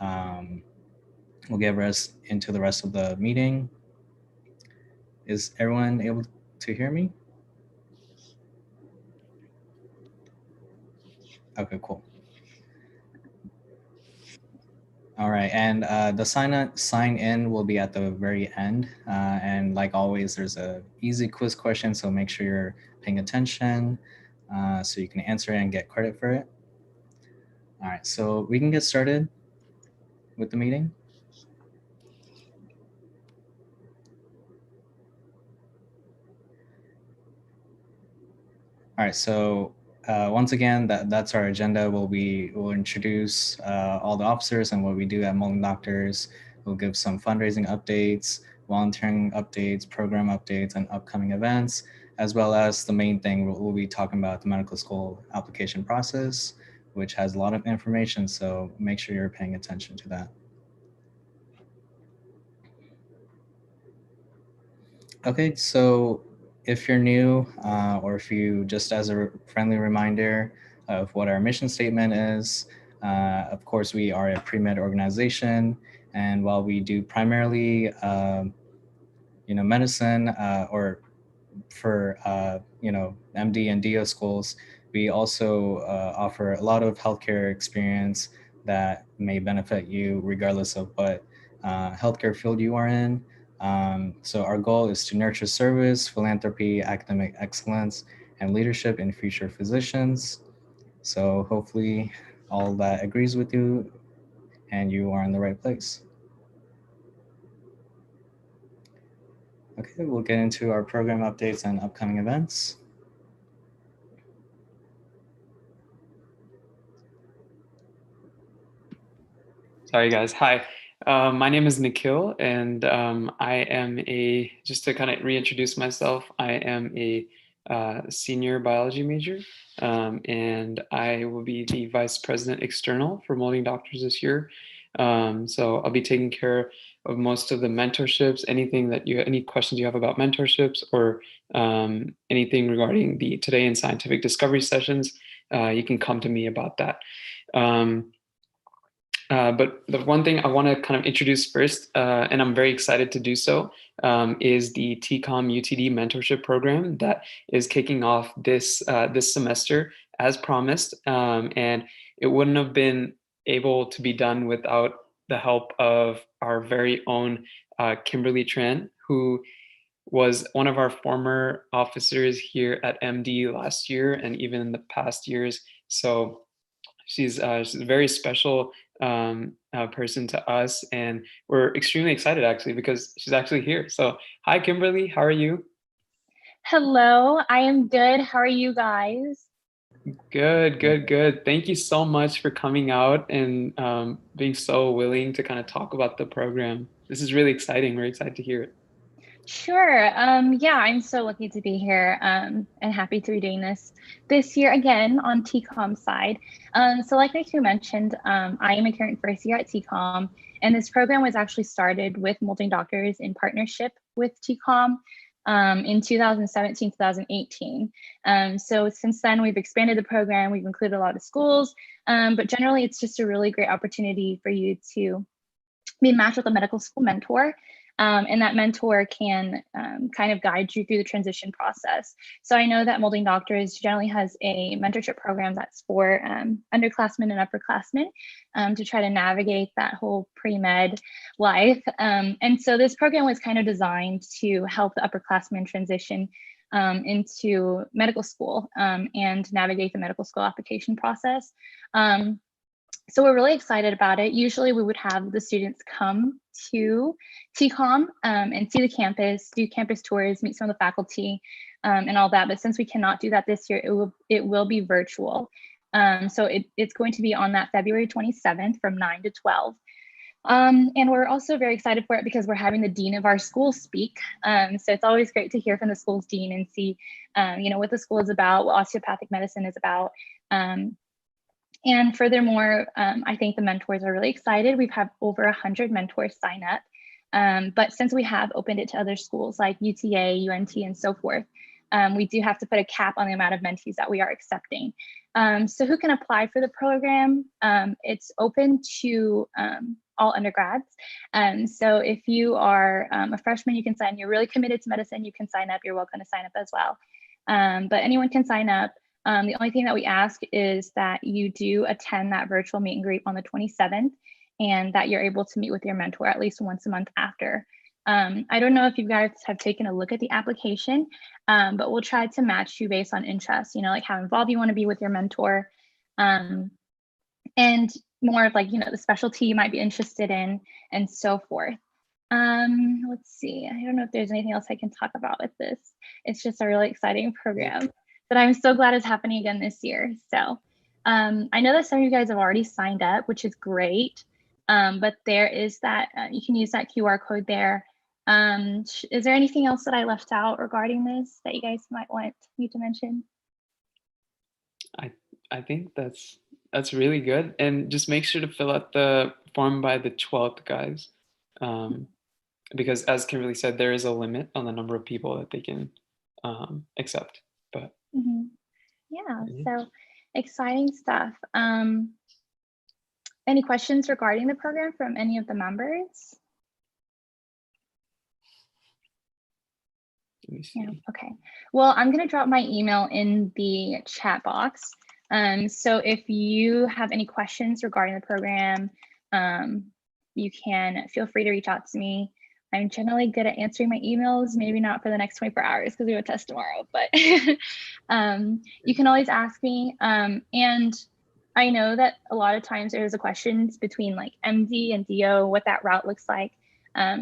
we'll get into the rest of the meeting. Is everyone able to hear me? Okay, cool. All right, and the sign in will be at the very end. And like always, there's a easy quiz question, so make sure you're paying attention so you can answer it and get credit for it. All right, so we can get started with the meeting. All right, so once again, that's our agenda. We'll introduce all the officers and what we do at Mullen Doctors. We'll give some fundraising updates, volunteering updates, program updates, and upcoming events, as well as the main thing we'll be talking about the medical school application process, which has a lot of information. So make sure you're paying attention to that. Okay, so if you're new or if you just as a friendly reminder of what our mission statement is, of course, we are a pre-med organization. And while we do primarily, medicine or for, MD and DO schools, we also offer a lot of healthcare experience that may benefit you regardless of what healthcare field you are in. So our goal is to nurture service, philanthropy, academic excellence, and leadership in future physicians. So hopefully all that agrees with you and you are in the right place. Okay, we'll get into our program updates and upcoming events. Sorry, guys. Hi. My name is Nikhil, and just to kind of reintroduce myself, I am a senior biology major, and I will be the vice president external for Molding Doctors this year. So I'll be taking care of most of the mentorships, any questions you have about mentorships or anything regarding the Today in Scientific Discovery sessions, you can come to me about that. But the one thing I want to kind of introduce first, and I'm very excited to do so, is the TCOM UTD mentorship program that is kicking off this semester as promised. And it wouldn't have been able to be done without the help of our very own Kimberly Tran, who was one of our former officers here at MD last year and even in the past years. So she's a very special person to us, and we're extremely excited actually because she's actually here. So hi, Kimberly, how are you? Hello, I am good. How are you guys? Good. Thank you so much for coming out and being so willing to kind of talk about the program. This is really exciting. We're excited to hear it. Sure. Yeah, I'm so lucky to be here and happy to be doing this year again on TCOM side. So like Nick mentioned, I am a current first year at TCOM, and this program was actually started with Molding Doctors in partnership with TCOM in 2017, 2018. So since then, we've expanded the program, we've included a lot of schools, but generally it's just a really great opportunity for you to be matched with a medical school mentor. And that mentor can kind of guide you through the transition process. So I know that Molding Doctors generally has a mentorship program that's for underclassmen and upperclassmen to try to navigate that whole pre-med life. And so this program was kind of designed to help the upperclassmen transition into medical school and navigate the medical school application process. So we're really excited about it. Usually we would have the students come to TCOM and see the campus, do campus tours, meet some of the faculty and all that. But since we cannot do that this year, it will be virtual. So it's going to be on that February 27th from 9 to 12. And we're also very excited for it because we're having the dean of our school speak. So it's always great to hear from the school's dean and see, what the school is about, what osteopathic medicine is about. And furthermore, I think the mentors are really excited. We've had over 100 mentors sign up. But since we have opened it to other schools like UTA, UNT, and so forth, we do have to put a cap on the amount of mentees that we are accepting. So who can apply for the program? It's open to all undergrads. So if you are a freshman, you can sign. You're really committed to medicine, you can sign up. You're welcome to sign up as well. But anyone can sign up. The only thing that we ask is that you do attend that virtual meet and greet on the 27th, and that you're able to meet with your mentor at least once a month after. I don't know if you guys have taken a look at the application, but we'll try to match you based on interest, like how involved you want to be with your mentor, and more of like, the specialty you might be interested in, and so forth. Let's see. I don't know if there's anything else I can talk about with this. It's just a really exciting program that I'm so glad is happening again this year. So I know that some of you guys have already signed up, which is great. But there is that, you can use that QR code there. Is there anything else that I left out regarding this that you guys might want me to mention? I think that's really good. And just make sure to fill out the form by the 12th, guys. Because as Kimberly said, there is a limit on the number of people that they can accept. But yeah, so exciting stuff. Any questions regarding the program from any of the members? Let me see. Yeah, okay. Well, I'm going to drop my email in the chat box. So if you have any questions regarding the program, you can feel free to reach out to me. I'm generally good at answering my emails, maybe not for the next 24 hours because we have a test tomorrow, but you can always ask me. And I know that a lot of times there's a questions between like MD and DO, what that route looks like.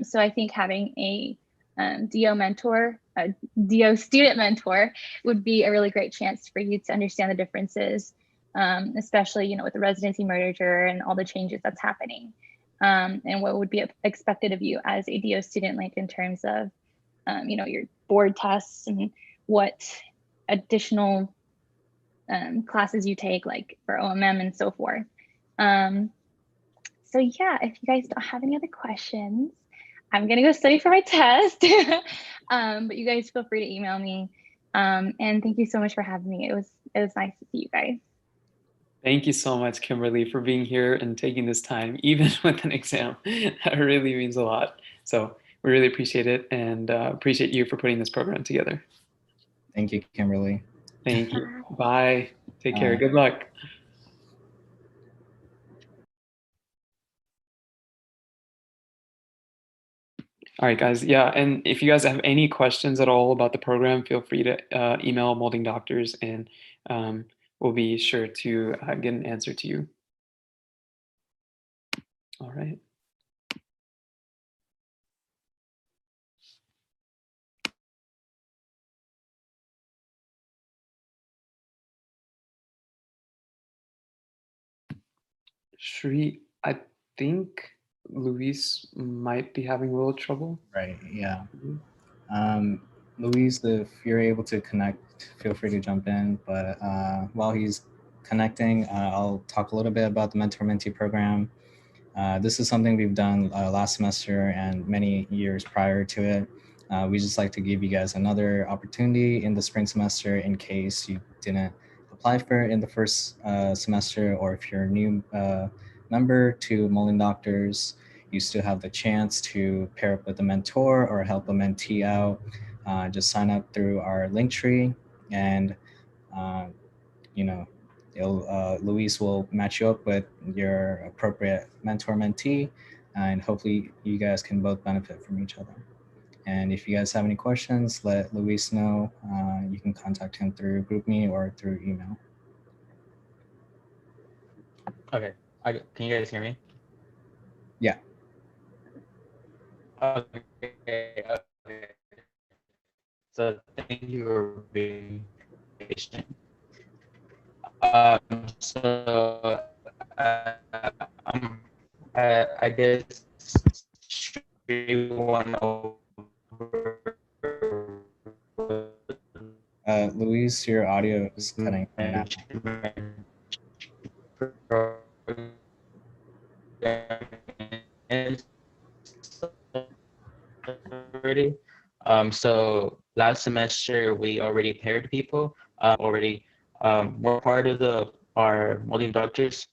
So I think having a DO mentor, a DO student mentor would be a really great chance for you to understand the differences, especially, with the residency merger and all the changes that's happening, and what would be expected of you as a DO student, like in terms of, your board tests and what additional classes you take, like for OMM and so forth. So yeah, if you guys don't have any other questions, I'm gonna go study for my test. But you guys feel free to email me. And thank you so much for having me. It was nice to see you guys. Thank you so much, Kimberly, for being here and taking this time, even with an exam. That really means a lot. So we really appreciate it, and appreciate you for putting this program together. Thank you, Kimberly. Thank you. Bye. Take care. Good luck. All right, guys. Yeah, and if you guys have any questions at all about the program, feel free to email Molding Doctors, and we'll be sure to get an answer to you. All right. Shri, I think Luis might be having a little trouble. Right, yeah. Luis, if you're able to connect, feel free to jump in. But while he's connecting, I'll talk a little bit about the mentor-mentee program. This is something we've done last semester and many years prior to it. We just like to give you guys another opportunity in the spring semester in case you didn't apply for it in the first semester, or if you're a new member to Molding Doctors, you still have the chance to pair up with a mentor or help a mentee out. Just sign up through our link tree, and Luis will match you up with your appropriate mentor mentee, and hopefully you guys can both benefit from each other. And if you guys have any questions, let Luis know. You can contact him through GroupMe or through email. Okay. Can you guys hear me? Yeah. Okay. So thank you for being patient. So I guess we went over. Luis, your audio is cutting in and out. So last semester we already paired people, already were part of our molding doctors.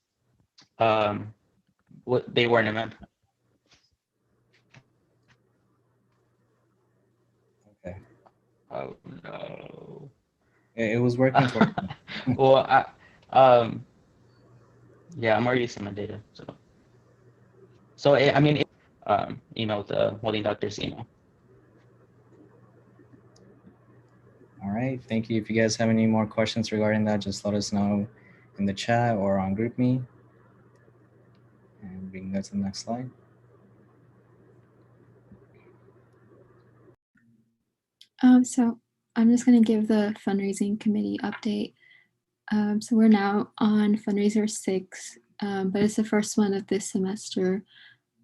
What they weren't a member. Okay. Oh no. It was working towards. Well, um, yeah, I'm already using my data. So I mean, email the molding doctor's email. All right. Thank you. If you guys have any more questions regarding that, just let us know in the chat or on GroupMe. And we can go to the next slide. So I'm just going to give the fundraising committee update. So we're now on Fundraiser 6, but it's the first one of this semester.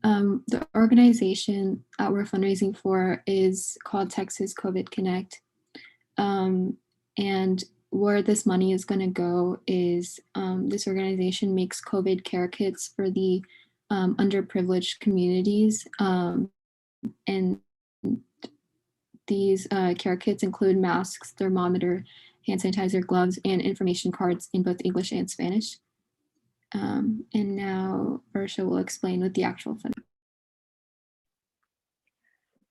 The organization that we're fundraising for is called Texas COVID Connect. And where this money is going to go is this organization makes COVID care kits for the underprivileged communities. And these care kits include masks, thermometer, hand sanitizer, gloves, and information cards in both English and Spanish. And now Versha will explain what the actual fund.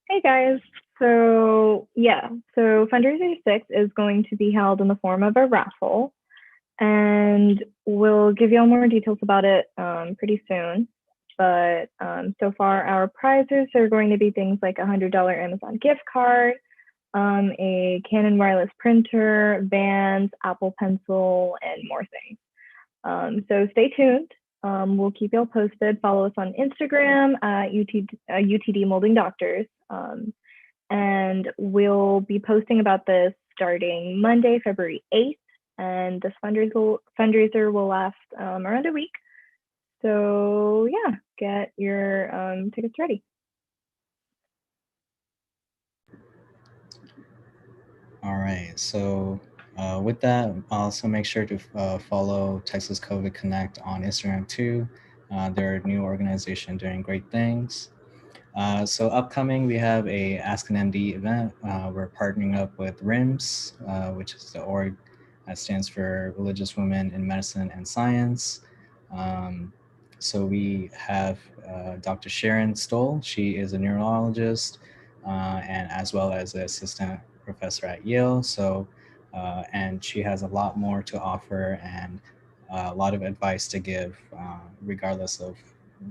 Hey guys, so Fundraiser 6 is going to be held in the form of a raffle, and we'll give you all more details about it pretty soon. But so far our prizes are going to be things like a $100 Amazon gift card, a Canon wireless printer, Vans, Apple Pencil, and more things. So stay tuned. We'll keep y'all posted. Follow us on Instagram at UTD Molding Doctors. And we'll be posting about this starting Monday, February 8th. And this fundraiser will last around a week. So yeah, get your tickets ready. All right. So with that, also make sure to follow Texas COVID Connect on Instagram too. They're a new organization doing great things. So upcoming, we have a Ask an MD event. We're partnering up with RIMS, which is the org that stands for Religious Women in Medicine and Science. So we have Dr. Sharon Stoll. She is a neurologist and as well as an assistant professor at Yale. So, and she has a lot more to offer and a lot of advice to give, regardless of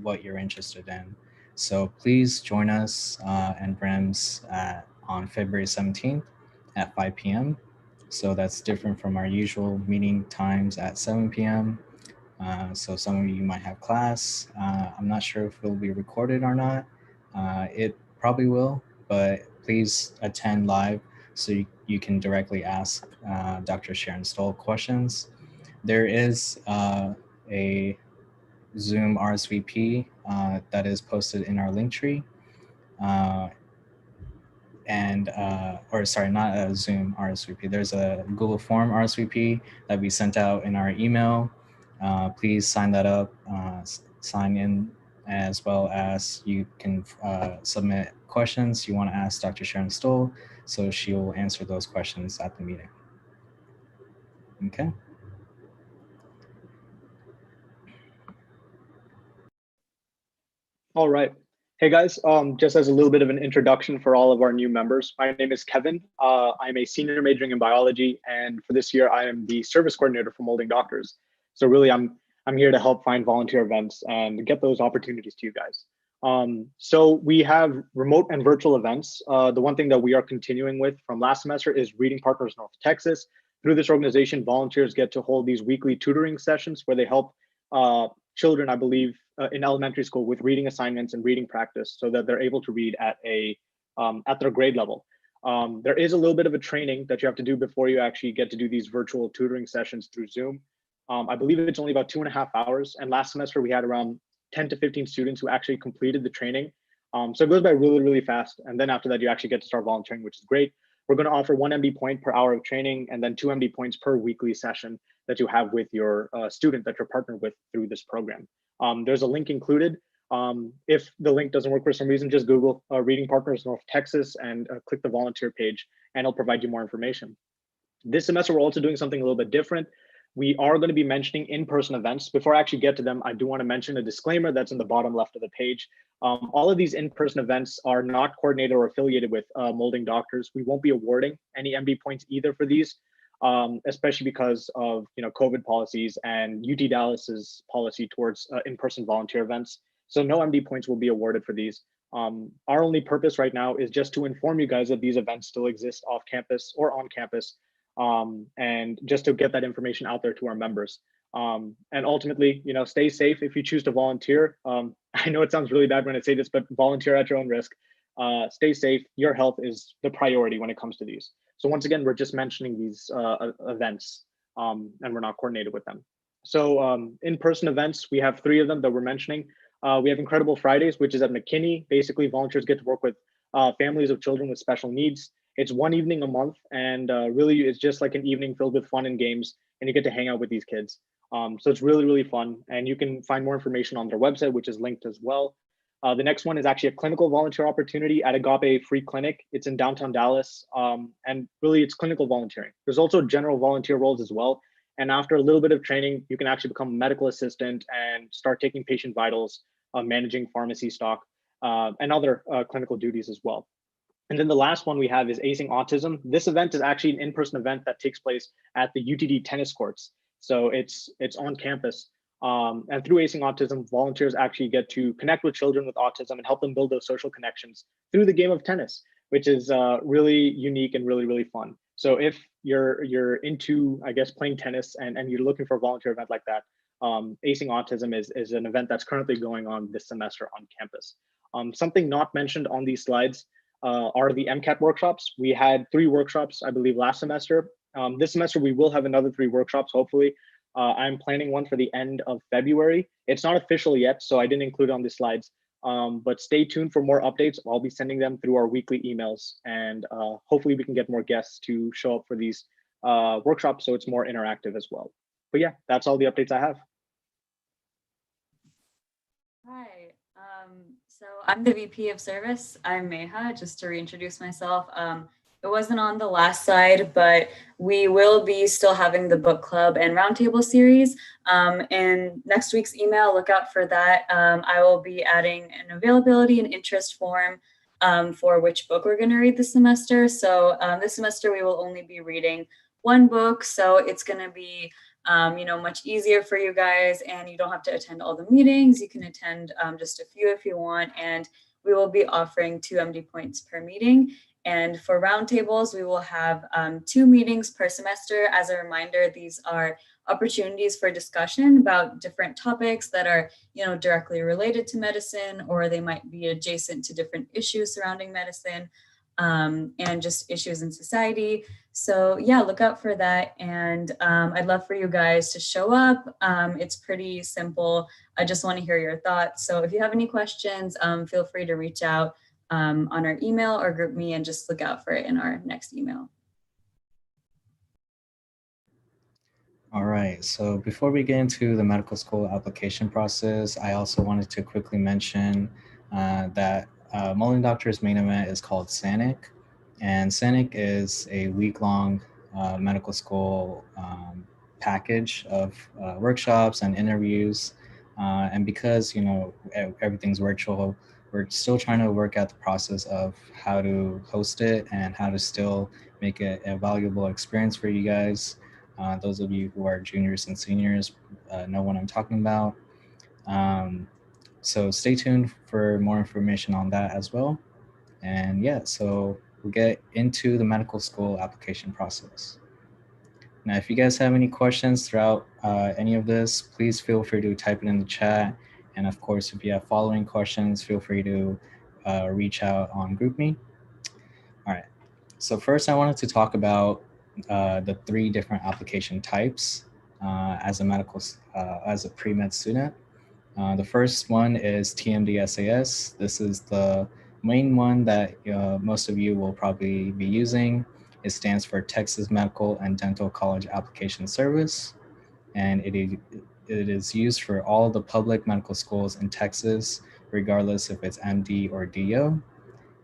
what you're interested in. So please join us and BREMS on February 17th at 5 p.m. So that's different from our usual meeting times at 7 p.m. So some of you might have class. I'm not sure if it will be recorded or not. It probably will, but please attend live so you can directly ask Dr. Sharon Stoll questions. There is a Zoom RSVP that is posted in our link tree. Or sorry, not a Zoom RSVP. There's a Google Form RSVP that we sent out in our email. Please sign that up, sign in, as well as you can submit questions you want to ask Dr. Sharon Stoll, so she will answer those questions at the meeting. Okay. All right. Hey guys, just as a little bit of an introduction for all of our new members, my name is Kevin. I'm a senior majoring in biology, and for this year, I am the service coordinator for Molding Doctors. So really, I'm here to help find volunteer events and get those opportunities to you guys. So we have remote and virtual events. The one thing that we are continuing with from last semester is Reading Partners North Texas. Through this organization, volunteers get to hold these weekly tutoring sessions where they help children, I believe, in elementary school with reading assignments and reading practice so that they're able to read at their grade level. There is a little bit of a training that you have to do before you actually get to do these virtual tutoring sessions through Zoom. I believe it's only about 2.5 hours. And last semester we had around 10 to 15 students who actually completed the training. So it goes by really, really fast. And then after that, you actually get to start volunteering, which is great. We're going to offer 1 MD point per hour of training and then 2 MD points per weekly session that you have with your student that you're partnered with through this program. There's a link included If the link doesn't work for some reason, just Google Reading Partners North Texas and click the volunteer page, and it'll provide you more information. This semester, we're also doing something a little bit different. We are going to be mentioning in-person events. Before I actually get to them, I do want to mention a disclaimer that's in the bottom left of the page. All of these in-person events are not coordinated or affiliated with Molding Doctors. We won't be awarding any MD points either for these, especially because of COVID policies and UT Dallas's policy towards in-person volunteer events. So no MD points will be awarded for these. Our only purpose right now is just to inform you guys that these events still exist off campus or on campus, and just to get that information out there to our members. And ultimately, stay safe if you choose to volunteer. I know it sounds really bad when I say this, but volunteer at your own risk. Stay safe. Your health is the priority when it comes to these. So once again, we're just mentioning these events, and we're not coordinated with them. So in-person events, we have 3 of them that we're mentioning. We have Incredible Fridays, which is at McKinney. Basically, volunteers get to work with families of children with special needs. It's 1 evening a month, and really it's just like an evening filled with fun and games, and you get to hang out with these kids. So it's really, really fun, and you can find more information on their website, which is linked as well. The next one is actually a clinical volunteer opportunity at Agape Free Clinic. It's in downtown Dallas, and really it's clinical volunteering. There's also general volunteer roles as well. And after a little bit of training, you can actually become a medical assistant and start taking patient vitals, managing pharmacy stock, and other clinical duties as well. And then the last one we have is Acing Autism. This event is actually an in-person event that takes place at the UTD tennis courts. So it's on campus. And through Acing Autism, volunteers actually get to connect with children with autism and help them build those social connections through the game of tennis, which is really unique and really, really fun. So if you're into, I guess, playing tennis and you're looking for a volunteer event like that, Acing Autism is an event that's currently going on this semester on campus. Something not mentioned on these slides are the Mcat workshops. We had 3 workshops, I believe, last semester. This semester, we will have another 3 workshops, hopefully. I'm planning one for the end of February. It's not official yet, so I didn't include it on the slides. But stay tuned for more updates. I'll be sending them through our weekly emails, and hopefully we can get more guests to show up for these workshops so it's more interactive as well. But yeah, that's all the updates I have. Hi, so I'm the VP of Service. I'm Meha, just to reintroduce myself. It wasn't on the last slide, but we will be still having the book club and roundtable series. In next week's email, look out for that. I will be adding an availability and interest form for which book we're going to read this semester. So this semester we will only be reading 1 book, so it's going to be much easier for you guys, and you don't have to attend all the meetings. You can attend just a few if you want, and we will be offering 2 MD points per meeting. And for roundtables, we will have 2 meetings per semester. As a reminder, these are opportunities for discussion about different topics that are, directly related to medicine, or they might be adjacent to different issues surrounding medicine, and just issues in society. So yeah, look out for that. And I'd love for you guys to show up. It's pretty simple. I just want to hear your thoughts. So if you have any questions, feel free to reach out on our email or group me, and just look out for it in our next email. All right, so before we get into the medical school application process, I also wanted to quickly mention that Molding Doctor's main event is called SANIC, and SANIC is a week-long medical school package of workshops and interviews. And because, everything's virtual, we're still trying to work out the process of how to host it and how to still make it a valuable experience for you guys. Those of you who are juniors and seniors know what I'm talking about. So stay tuned for more information on that as well. And yeah, so we'll get into the medical school application process. Now, if you guys have any questions throughout any of this, please feel free to type it in the chat. And of course, if you have following questions, feel free to reach out on GroupMe. All right, so first I wanted to talk about the 3 different application types as a pre-med student. The first one is TMD SAS. This is the main one that most of you will probably be using. It stands for Texas Medical and Dental College Application Service, and it is used for all the public medical schools in Texas, regardless if it's MD or DO.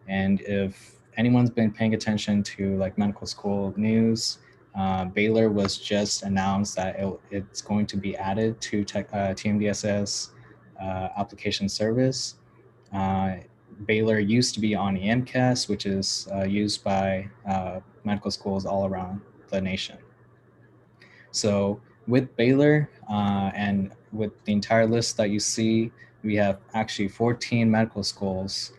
And if anyone's been paying attention to like medical school news, Baylor was just announced that it's going to be added to TMDSS application service. Baylor used to be on Amcas, which is used by medical schools all around the nation. So with Baylor and with the entire list that you see, we have actually 14 medical schools,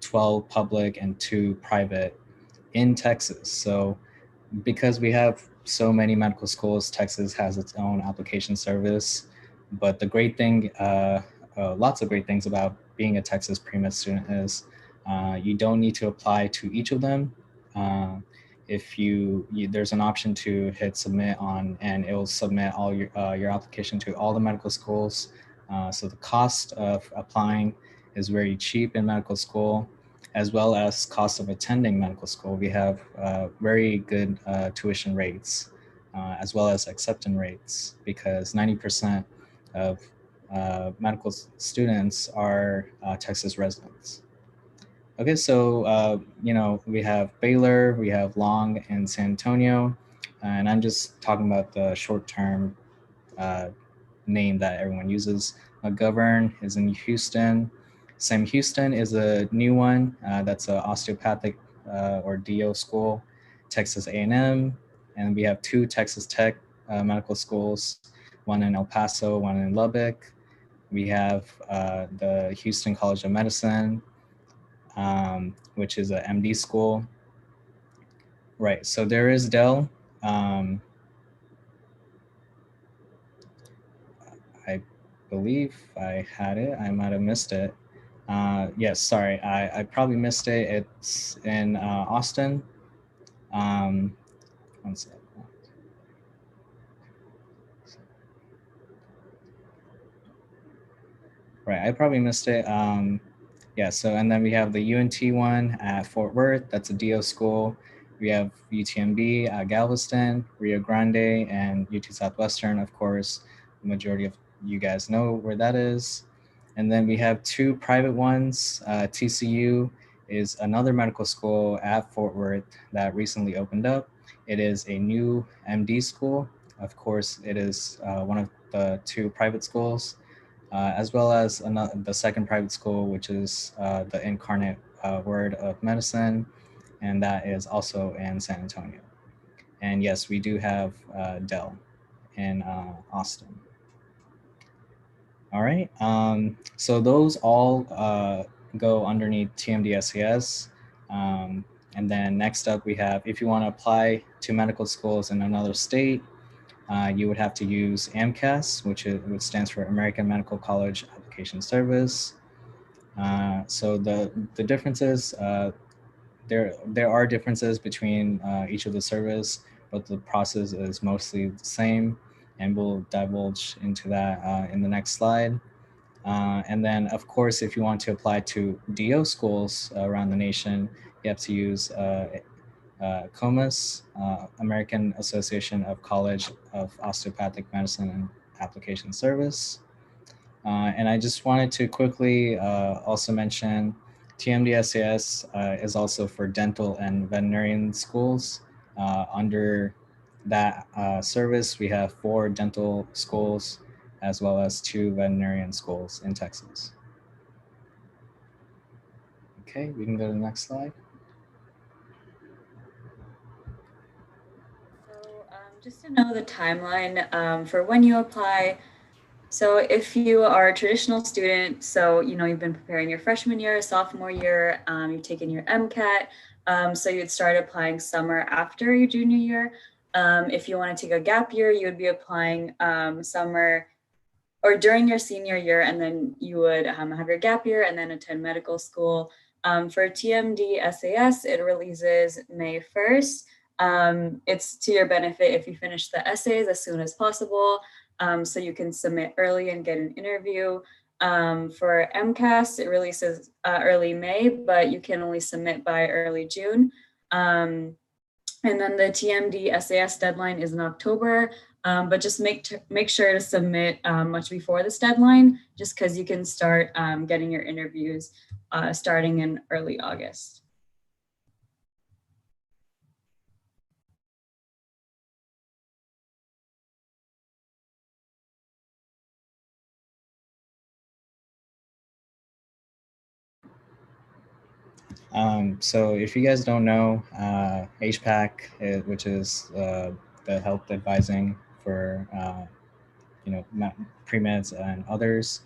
12 public and 2 private in Texas. So because we have so many medical schools, Texas has its own application service. But the great thing, lots of great things about being a Texas pre-med student is you don't need to apply to each of them. If there's an option to hit submit on, and it will submit all your application to all the medical schools. So the cost of applying is very cheap in medical school, as well as cost of attending medical school. We have very good tuition rates, as well as acceptance rates, because 90% of medical students are Texas residents. Okay, so we have Baylor, we have Long and San Antonio, and I'm just talking about the short-term name that everyone uses. McGovern is in Houston. Sam Houston is a new one. That's an osteopathic or DO school. Texas A&M, and we have 2 Texas Tech medical schools, one in El Paso, one in Lubbock. We have the Houston College of Medicine, which is a MD school. Right, so there is Dell. I believe I had it. I might have missed it. Yes, sorry, I probably missed it. It's in Austin. One second. Right, I probably missed it. Yeah, so and then we have the UNT one at Fort Worth. That's a DO school. We have UTMB at Galveston, Rio Grande, and UT Southwestern. Of course, the majority of you guys know where that is. And then we have 2 private ones. TCU is another medical school at Fort Worth that recently opened up. It is a new MD school. Of course, it is one of the 2 private schools. As well as the second private school, which is the Incarnate Word of Medicine, and that is also in San Antonio. And yes, we do have Dell in Austin. All right, so those all go underneath TMD-SCS. And then next up we have, if you want to apply to medical schools in another state, you would have to use Amcas, which stands for American Medical College Application Service. So the differences, there are differences between each of the service, but the process is mostly the same, and we'll divulge into that in the next slide. And then, of course, if you want to apply to DO schools around the nation, you have to use COMAS, American Association of College of Osteopathic Medicine and Application Service. And I just wanted to quickly also mention TMD-SCS is also for dental and veterinarian schools. Under that service, we have 4 dental schools as well as 2 veterinarian schools in Texas. Okay, we can go to the next slide. Just to know the timeline for when you apply. So if you are a traditional student, so you've been preparing your freshman year, sophomore year, you've taken your Mcat, so you'd start applying summer after your junior year. If you want to take a gap year, you would be applying summer or during your senior year, and then you would have your gap year and then attend medical school. For TMD SAS, it releases May 1st. It's to your benefit if you finish the essays as soon as possible, so you can submit early and get an interview. For MCAS, it releases early May, but you can only submit by early June. And then the TMD SAS deadline is in October. But just make sure to submit much before this deadline, just because you can start getting your interviews starting in early August. So if you guys don't know, HPAC, which is the health advising for pre-meds and others,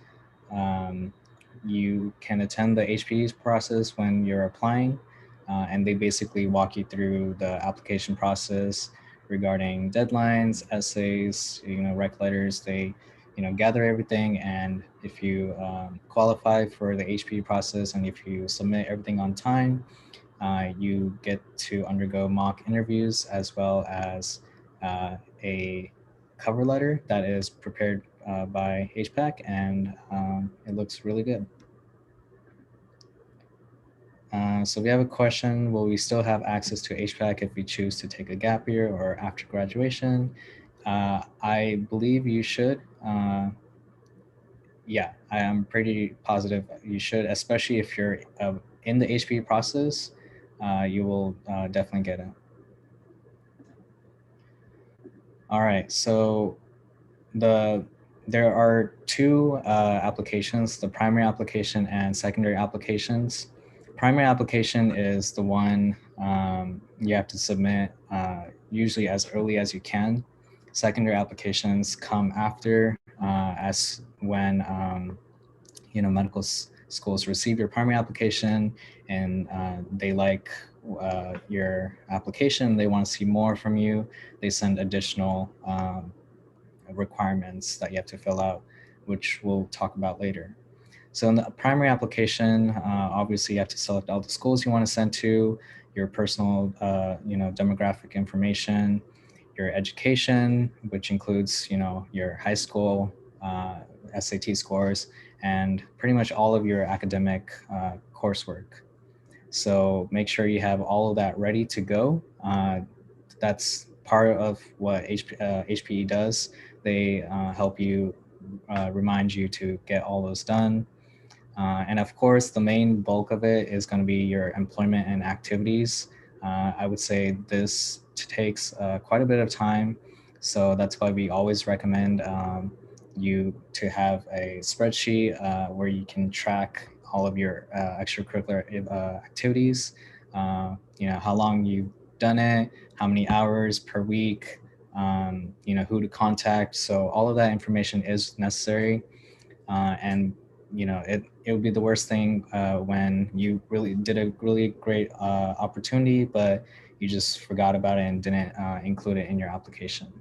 you can attend the HP's process when you're applying, and they basically walk you through the application process regarding deadlines, essays, rec letters. They gather everything, and if you qualify for the HP process and if you submit everything on time, you get to undergo mock interviews as well as a cover letter that is prepared by HPAC, and it looks really good. So we have a question: will we still have access to HPAC if we choose to take a gap year or after graduation? I believe you should. Yeah, I am pretty positive you should, especially if you're in the HP process. You will definitely get it. All right, so there are two applications: the primary application and secondary applications. Primary application is the one you have to submit usually as early as you can. Secondary applications come after, as when medical schools receive your primary application and they like your application, they want to see more from you, they send additional requirements that you have to fill out, which we'll talk about later. So in the primary application, obviously you have to select all the schools you want to send to, your personal demographic information, your education, which includes your high school SAT scores, and pretty much all of your academic coursework. So make sure you have all of that ready to go. That's part of what HPE does. They help you, remind you to get all those done. And of course, the main bulk of it is going to be your employment and activities. I would say this takes quite a bit of time. So that's why we always recommend you to have a spreadsheet where you can track all of your extracurricular activities, how long you've done it, how many hours per week, who to contact. So all of that information is necessary. And it would be the worst thing when you really did a really great opportunity, but you just forgot about it and didn't include it in your application.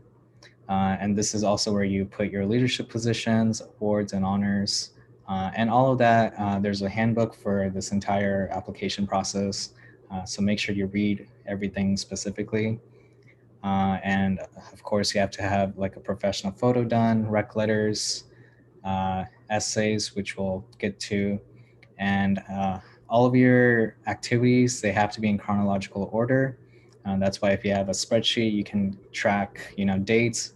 And this is also where you put your leadership positions, awards, and honors, and all of that. There's a handbook for this entire application process, so make sure you read everything specifically. And of course, you have to have like a professional photo done, rec letters, essays, which we'll get to, and all of your activities, they have to be in chronological order. That's why if you have a spreadsheet, you can track dates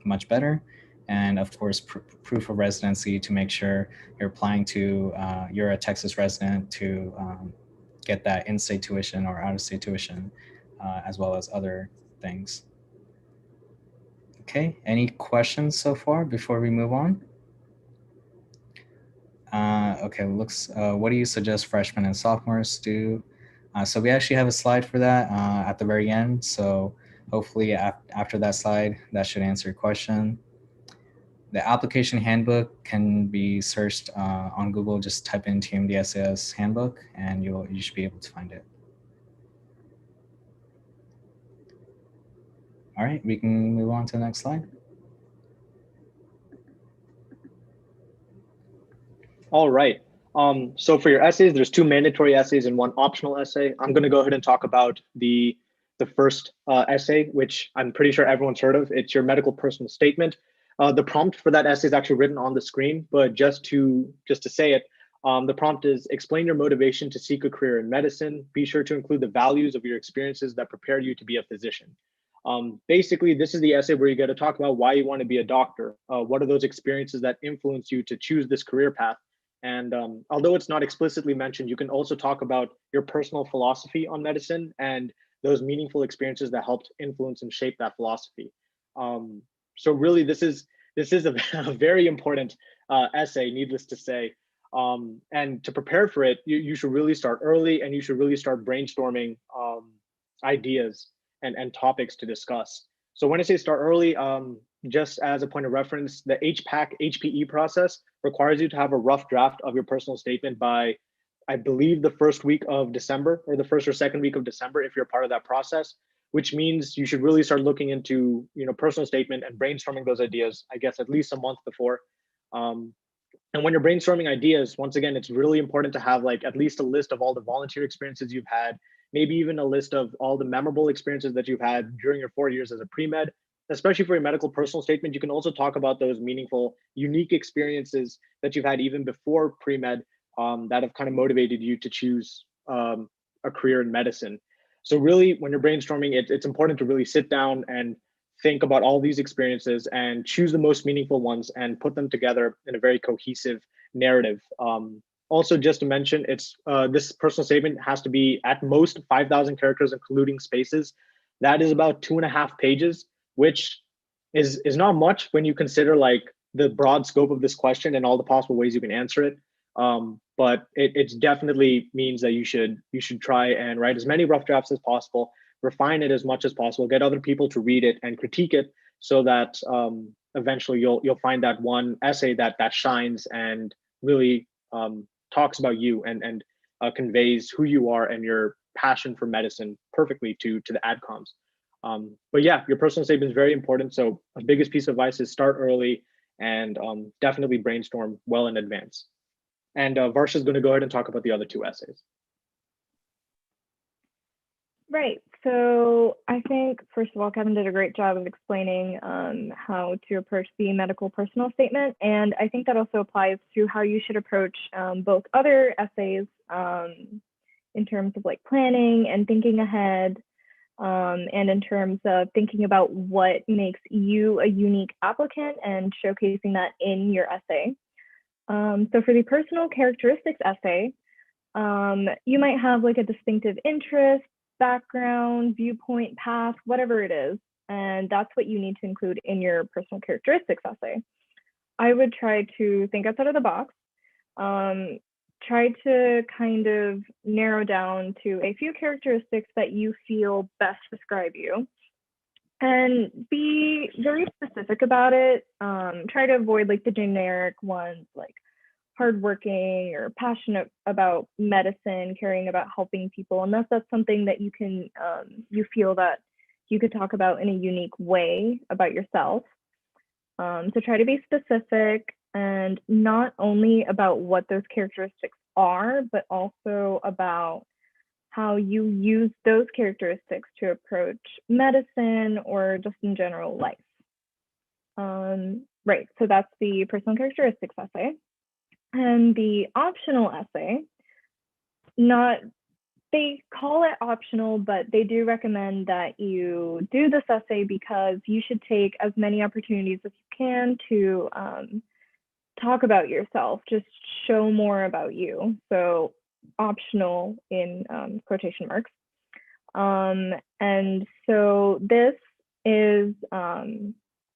much better. And of course, proof of residency to make sure you're applying to, you're a Texas resident, to get that in-state tuition or out-of-state tuition, as well as other things. Okay, any questions so far before we move on? Okay, what do you suggest freshmen and sophomores do? So we actually have a slide for that at the very end. So hopefully after that slide, that should answer your question. The application handbook can be searched on Google. Just type in TMDSAS handbook and you should be able to find it. All right, we can move on to the next slide. All right. So for your essays, there's 2 mandatory essays and 1 optional essay. I'm going to go ahead and talk about the first essay, which I'm pretty sure everyone's heard of. It's your medical personal statement. The prompt for that essay is actually written on the screen, but just to say it, the prompt is: explain your motivation to seek a career in medicine. Be sure to include the values of your experiences that prepare you to be a physician. Basically, this is the essay where you get to talk about why you want to be a doctor. What are those experiences that influence you to choose this career path? And although it's not explicitly mentioned, you can also talk about your personal philosophy on medicine and those meaningful experiences that helped influence and shape that philosophy. So really, this is a very important essay, needless to say. And to prepare for it, you should really start early, and you should really start brainstorming ideas and topics to discuss. So when I say start early, just as a point of reference, the HPAC HPE process requires you to have a rough draft of your personal statement by, I believe, the first week of December, or the first or second week of December, if you're part of that process, which means you should really start looking into, personal statement and brainstorming those ideas, I guess, at least a month before. And when you're brainstorming ideas, once again, it's really important to have like at least a list of all the volunteer experiences you've had, maybe even a list of all the memorable experiences that you've had during your 4 years as a pre-med. Especially for your medical personal statement, you can also talk about those meaningful, unique experiences that you've had even before pre-med that have kind of motivated you to choose a career in medicine. So really, when you're brainstorming, it's important to really sit down and think about all these experiences and choose the most meaningful ones and put them together in a very cohesive narrative. Also, just to mention, it's this personal statement has to be at most 5,000 characters, including spaces. That is about 2.5 pages, which is not much when you consider like the broad scope of this question and all the possible ways you can answer it. But it definitely means that you should try and write as many rough drafts as possible, refine it as much as possible, get other people to read it and critique it, so that eventually you'll find that one essay that shines and really talks about you and conveys who you are and your passion for medicine perfectly to the adcoms. But yeah, your personal statement is very important. So the biggest piece of advice is start early and definitely brainstorm well in advance. And Varsha is going to go ahead and talk about the other 2 essays. Right. So I think, first of all, Kevin did a great job of explaining how to approach the medical personal statement. And I think that also applies to how you should approach both other essays in terms of like planning and thinking ahead, and in terms of thinking about what makes you a unique applicant and showcasing that in your essay. So for the personal characteristics essay, you might have like a distinctive interest, background, viewpoint, path, whatever it is. And that's what you need to include in your personal characteristics essay. I would try to think outside of the box, try to kind of narrow down to a few characteristics that you feel best describe you, and be very specific about it. Try to avoid like the generic ones like hardworking or passionate about medicine, caring about helping people, unless that's something that you can, you feel that you could talk about in a unique way about yourself. So try to be specific, and not only about what those characteristics are, but also about how you use those characteristics to approach medicine or just in general life. Right, so that's the personal characteristics essay. And the optional essay, they call it optional, but they do recommend that you do this essay because you should take as many opportunities as you can to talk about yourself, just show more about you. So optional in quotation marks. And so this is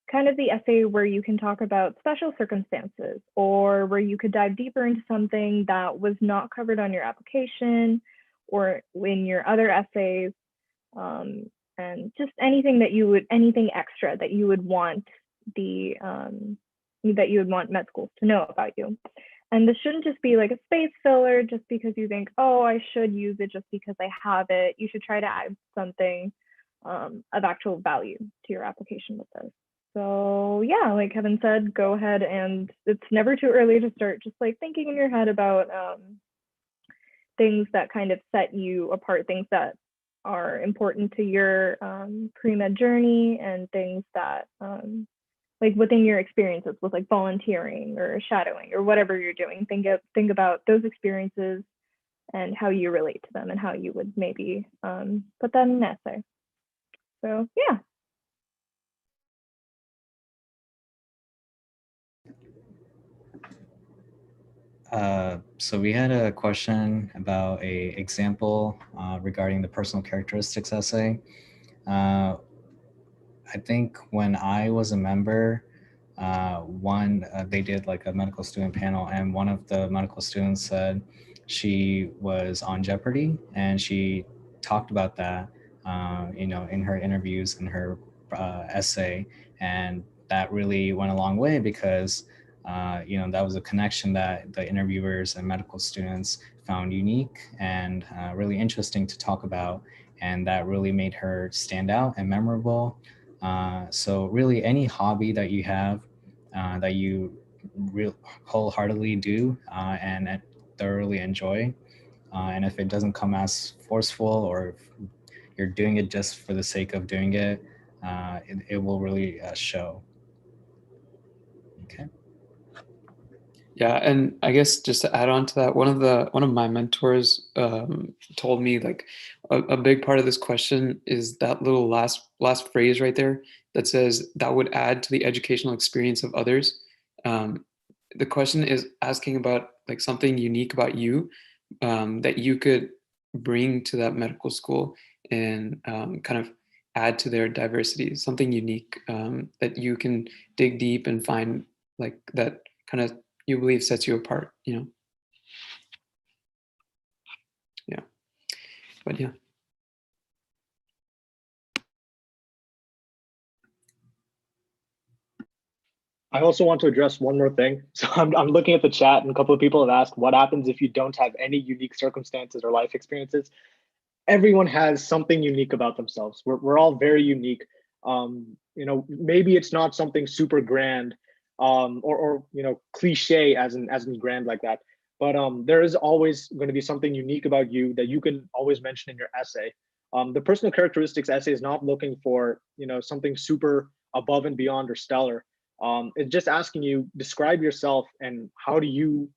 kind of the essay where you can talk about special circumstances, or where you could dive deeper into something that was not covered on your application or in your other essays, and just anything extra that you would want med schools to know about you. And this shouldn't just be like a space filler just because you think, oh, I should use it just because I have it. You should try to add something of actual value to your application with this. So yeah, like Kevin said, go ahead, and it's never too early to start just like thinking in your head about things that kind of set you apart, things that are important to your pre-med journey, and things that like within your experiences with like volunteering or shadowing or whatever you're doing. Think about those experiences and how you relate to them and how you would maybe put that in an essay. So yeah, So we had a question about a example regarding the personal characteristics essay. I think when I was a member, they did like a medical student panel, and one of the medical students said she was on Jeopardy, and she talked about that, in her interviews and her essay, and that really went a long way because, that was a connection that the interviewers and medical students found unique and really interesting to talk about, and that really made her stand out and memorable. So really, any hobby that you have that you wholeheartedly do and thoroughly enjoy, and if it doesn't come as forceful or if you're doing it just for the sake of doing it, it will really show. Okay. Yeah, and I guess just to add on to that, one of my mentors told me like a big part of this question is that little last phrase right there that says that would add to the educational experience of others. Um, the question is asking about like something unique about you that you could bring to that medical school and kind of add to their diversity, something unique that you can dig deep and find like that kind of you believe sets you apart, Yeah. But yeah. I also want to address one more thing. So I'm looking at the chat, and a couple of people have asked, what happens if you don't have any unique circumstances or life experiences? Everyone has something unique about themselves. We're all very unique. Maybe it's not something super grand, or cliche as in grand like that. But there is always going to be something unique about you that you can always mention in your essay. The personal characteristics essay is not looking for something super above and beyond or stellar. It's just asking you describe yourself and how are you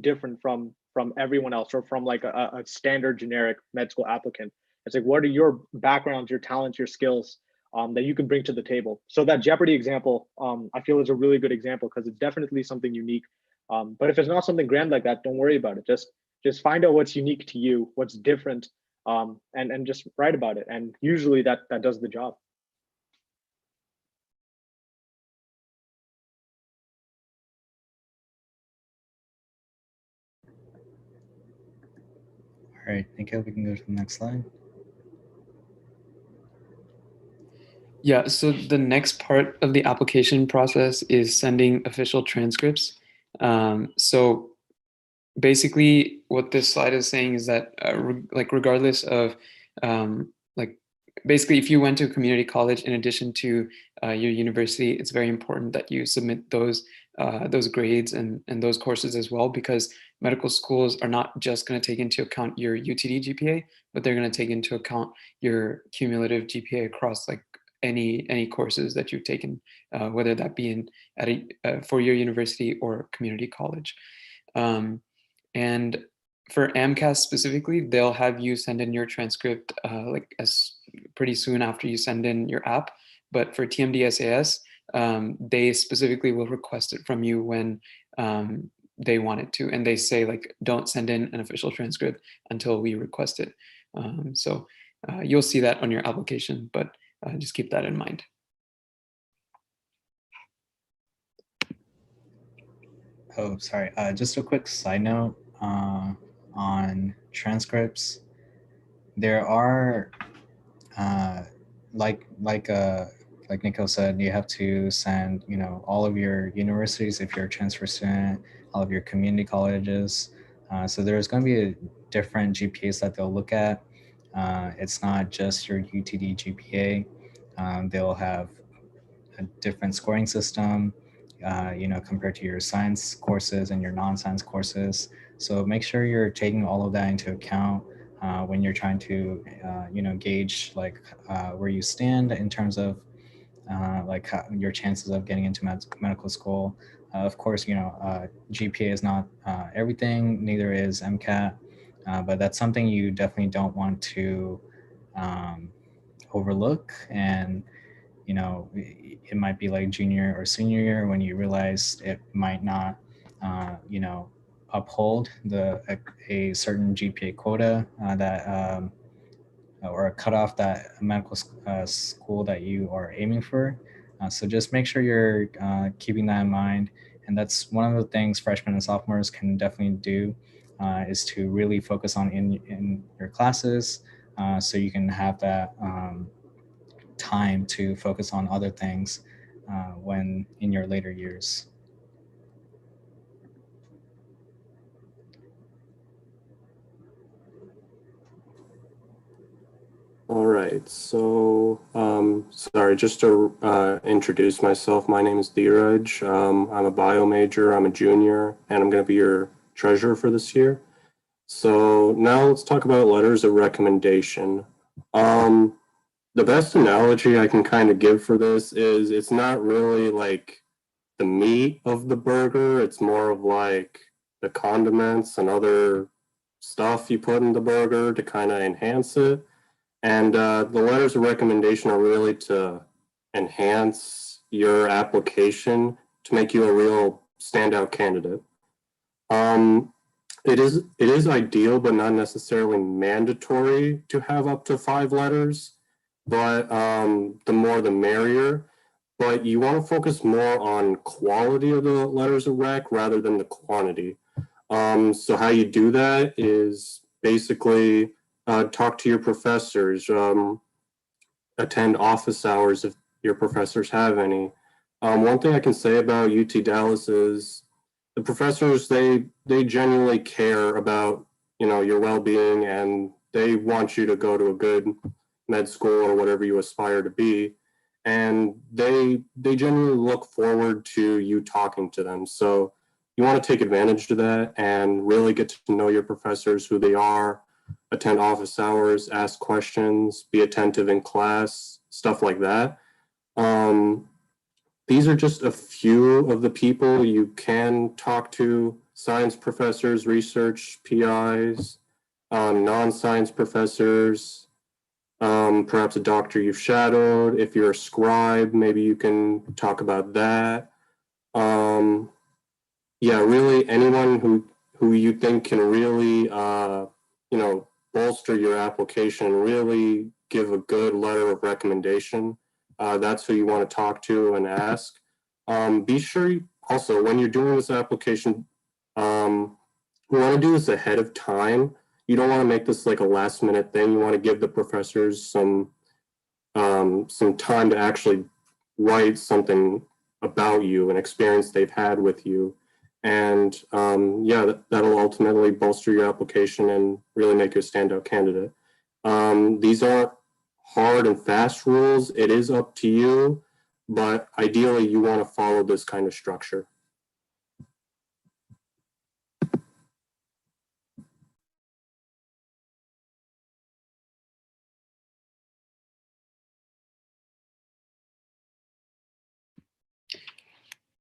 different from everyone else or from like a standard generic med school applicant. It's like, what are your backgrounds, your talents, your skills that you can bring to the table? So that Jeopardy example, I feel is a really good example because it's definitely something unique. But if it's not something grand like that, don't worry about it. Just find out what's unique to you, what's different, and just write about it. And usually that does the job. All right, thank you. We can go to the next slide. Yeah, so the next part of the application process is sending official transcripts. So basically what this slide is saying is that regardless of basically if you went to a community college in addition to your university, it's very important that you submit those grades and those courses as well, because medical schools are not just going to take into account your UTD GPA, but they're going to take into account your cumulative GPA across like any courses that you've taken, whether that be in at a four-year university or community college. And for Amcas specifically, they'll have you send in your transcript like as pretty soon after you send in your app. But for TMD-SAS, they specifically will request it from you when they want it to. And they say like, don't send in an official transcript until we request it. So you'll see that on your application, but just keep that in mind. Oh, sorry. Just a quick side note on transcripts. There are, like Nico said, you have to send all of your universities if you're a transfer student, all of your community colleges. So there's going to be different GPAs that they'll look at. It's not just your UTD GPA. They'll have a different scoring system, compared to your science courses and your non-science courses. So make sure you're taking all of that into account when you're trying to, gauge like where you stand in terms of your chances of getting into medical school. Of course, GPA is not everything, neither is Mcat, but that's something you definitely don't want to overlook. And it might be like junior or senior year when you realize it might not, uphold a certain GPA quota or a cutoff that medical school that you are aiming for. So just make sure you're keeping that in mind. And that's one of the things freshmen and sophomores can definitely do, is to really focus on in your classes, so you can have that time to focus on other things when in your later years. All right, so sorry, just to introduce myself, my name is Dheeraj. I'm a bio major, I'm a junior, and I'm going to be your treasurer for this year. So now let's talk about letters of recommendation. The best analogy I can kind of give for this is it's not really like the meat of the burger, it's more of like the condiments and other stuff you put in the burger to kind of enhance it. And the letters of recommendation are really to enhance your application to make you a real standout candidate. It is ideal, but not necessarily mandatory to have up to 5 letters, but the more the merrier. But you want to focus more on quality of the letters of rec rather than the quantity. So how you do that is basically talk to your professors, attend office hours if your professors have any. One thing I can say about UT Dallas is the professors, they genuinely care about, you know, your well-being, and they want you to go to a good med school or whatever you aspire to be. And they genuinely look forward to you talking to them. So you want to take advantage of that and really get to know your professors, who they are, attend office hours, ask questions, be attentive in class, stuff like that. These are just a few of the people you can talk to: science professors, research PIs, non-science professors, perhaps a doctor you've shadowed. If you're a scribe, maybe you can talk about that. Yeah, really anyone who you think can really, you know, bolster your application, really give a good letter of recommendation. That's who you want to talk to and ask. Be sure also, when you're doing this application, you want to do this ahead of time. You don't want to make this like a last minute thing. You want to give the professors some time to actually write something about you, an experience they've had with you. And yeah, that'll ultimately bolster your application and really make you a standout candidate. These aren't hard and fast rules. It is up to you, but ideally you want to follow this kind of structure.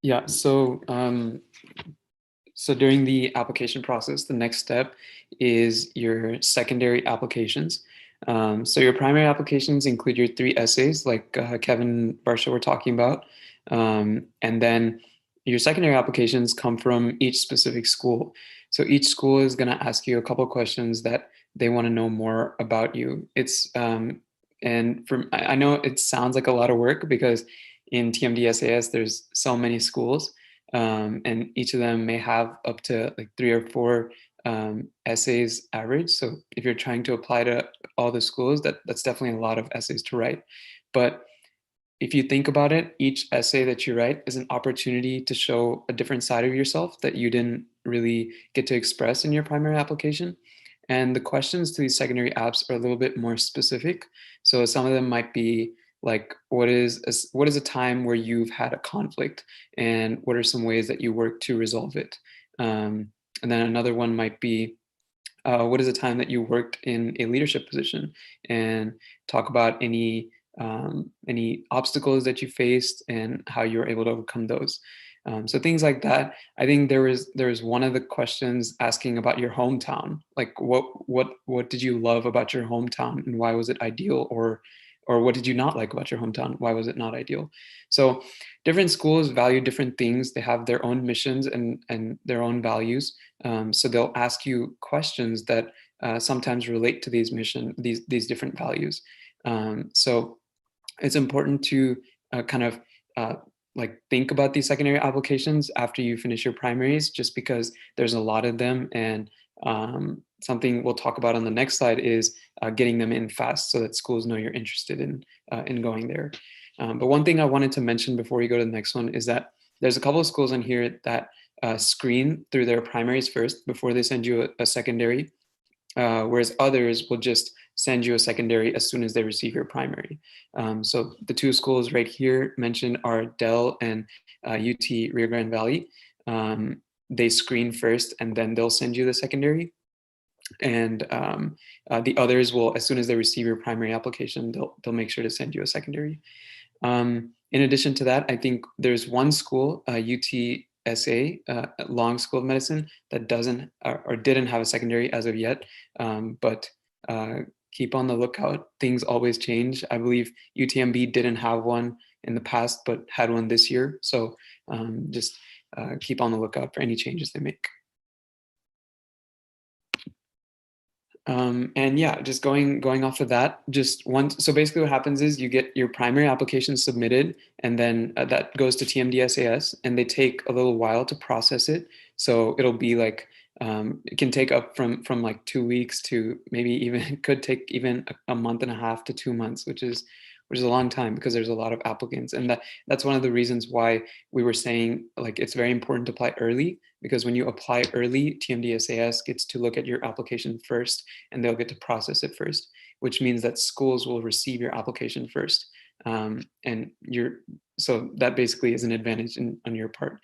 Yeah, so during the application process, the next step is your secondary applications. So your primary applications include your 3 essays, like Kevin and Barsha were talking about. And then your secondary applications come from each specific school. So each school is going to ask you a couple questions that they want to know more about you. It's and I know it sounds like a lot of work, because in TMD SAS there's so many schools, and each of them may have up to like 3 or 4 essays average. So if you're trying to apply to all the schools, that's definitely a lot of essays to write. But if you think about it, each essay that you write is an opportunity to show a different side of yourself that you didn't really get to express in your primary application. And the questions to these secondary apps are a little bit more specific. So some of them might be like, what is a time where you've had a conflict, and what are some ways that you work to resolve it? And then another one might be, what is a time that you worked in a leadership position, and talk about any obstacles that you faced and how you were able to overcome those. So things like that. I think there was one of the questions asking about your hometown, like what did you love about your hometown and why was it ideal, or or what did you not like about your hometown? Why was it not ideal? So different schools value different things. They have their own missions and their own values. So they'll ask you questions that sometimes relate to these different values. So it's important to kind of like think about these secondary applications after you finish your primaries, just because there's a lot of them. And something we'll talk about on the next slide is getting them in fast so that schools know you're interested in going there. But one thing I wanted to mention before we go to the next one is that there's a couple of schools in here that screen through their primaries first before they send you a secondary, whereas others will just send you a secondary as soon as they receive your primary. So the two schools right here mentioned are Dell and UT Rio Grande Valley. They screen first and then they'll send you the secondary. And the others will, as soon as they receive your primary application, they'll make sure to send you a secondary. In addition to that, I think there's one school, UTSA, Long School of Medicine, that doesn't or didn't have a secondary as of yet, but keep on the lookout. Things always change. I believe UTMB didn't have one in the past, but had one this year. So just keep on the lookout for any changes they make. And yeah, just going off of that, so basically what happens is you get your primary application submitted, and then that goes to TMDSAS, and they take a little while to process it. So it'll be like, it can take up from like 2 weeks to maybe even, could take even a month and a half to 2 months, which is a long time because there's a lot of applicants. And that's one of the reasons why we were saying, like, it's very important to apply early, because when you apply early, TMDSAS gets to look at your application first and they'll get to process it first, which means that schools will receive your application first. So that basically is an advantage on your part.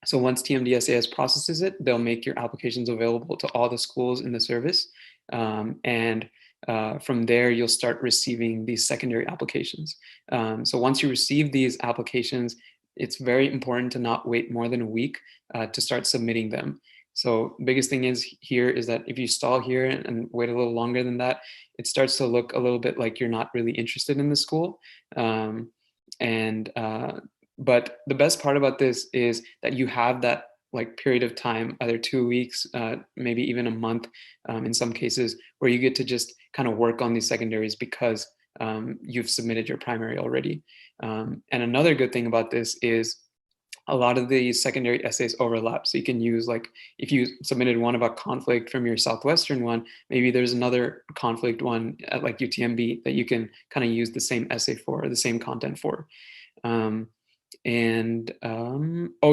So once TMDSAS processes it, they'll make your applications available to all the schools in the service. From there, you'll start receiving these secondary applications. So once you receive these applications, it's very important to not wait more than a week to start submitting them. So biggest thing is that if you stall here and wait a little longer than that, it starts to look a little bit like you're not really interested in the school. But the best part about this is that you have that like period of time, either 2 weeks, maybe even a month in some cases, where you get to just kind of work on these secondaries because you've submitted your primary already. And another good thing about this is a lot of these secondary essays overlap. So you can use, like, if you submitted one about conflict from your Southwestern one, maybe there's another conflict one at like UTMB that you can kind of use the same essay for, or the same content for. Oh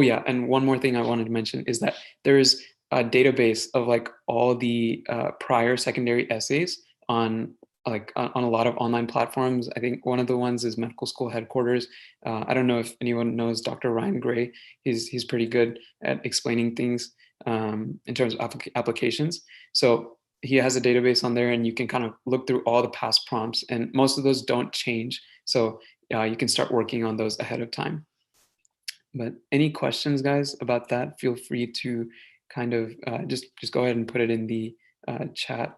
yeah, and one more thing I wanted to mention is that there's a database of like all the prior secondary essays on a lot of online platforms. I think one of the ones is Medical School Headquarters. I don't know if anyone knows Dr. Ryan Gray. He's pretty good at explaining things in terms of applications. So he has a database on there, and you can kind of look through all the past prompts, and most of those don't change. So you can start working on those ahead of time. But any questions, guys, about that? Feel free to kind of just go ahead and put it in the chat.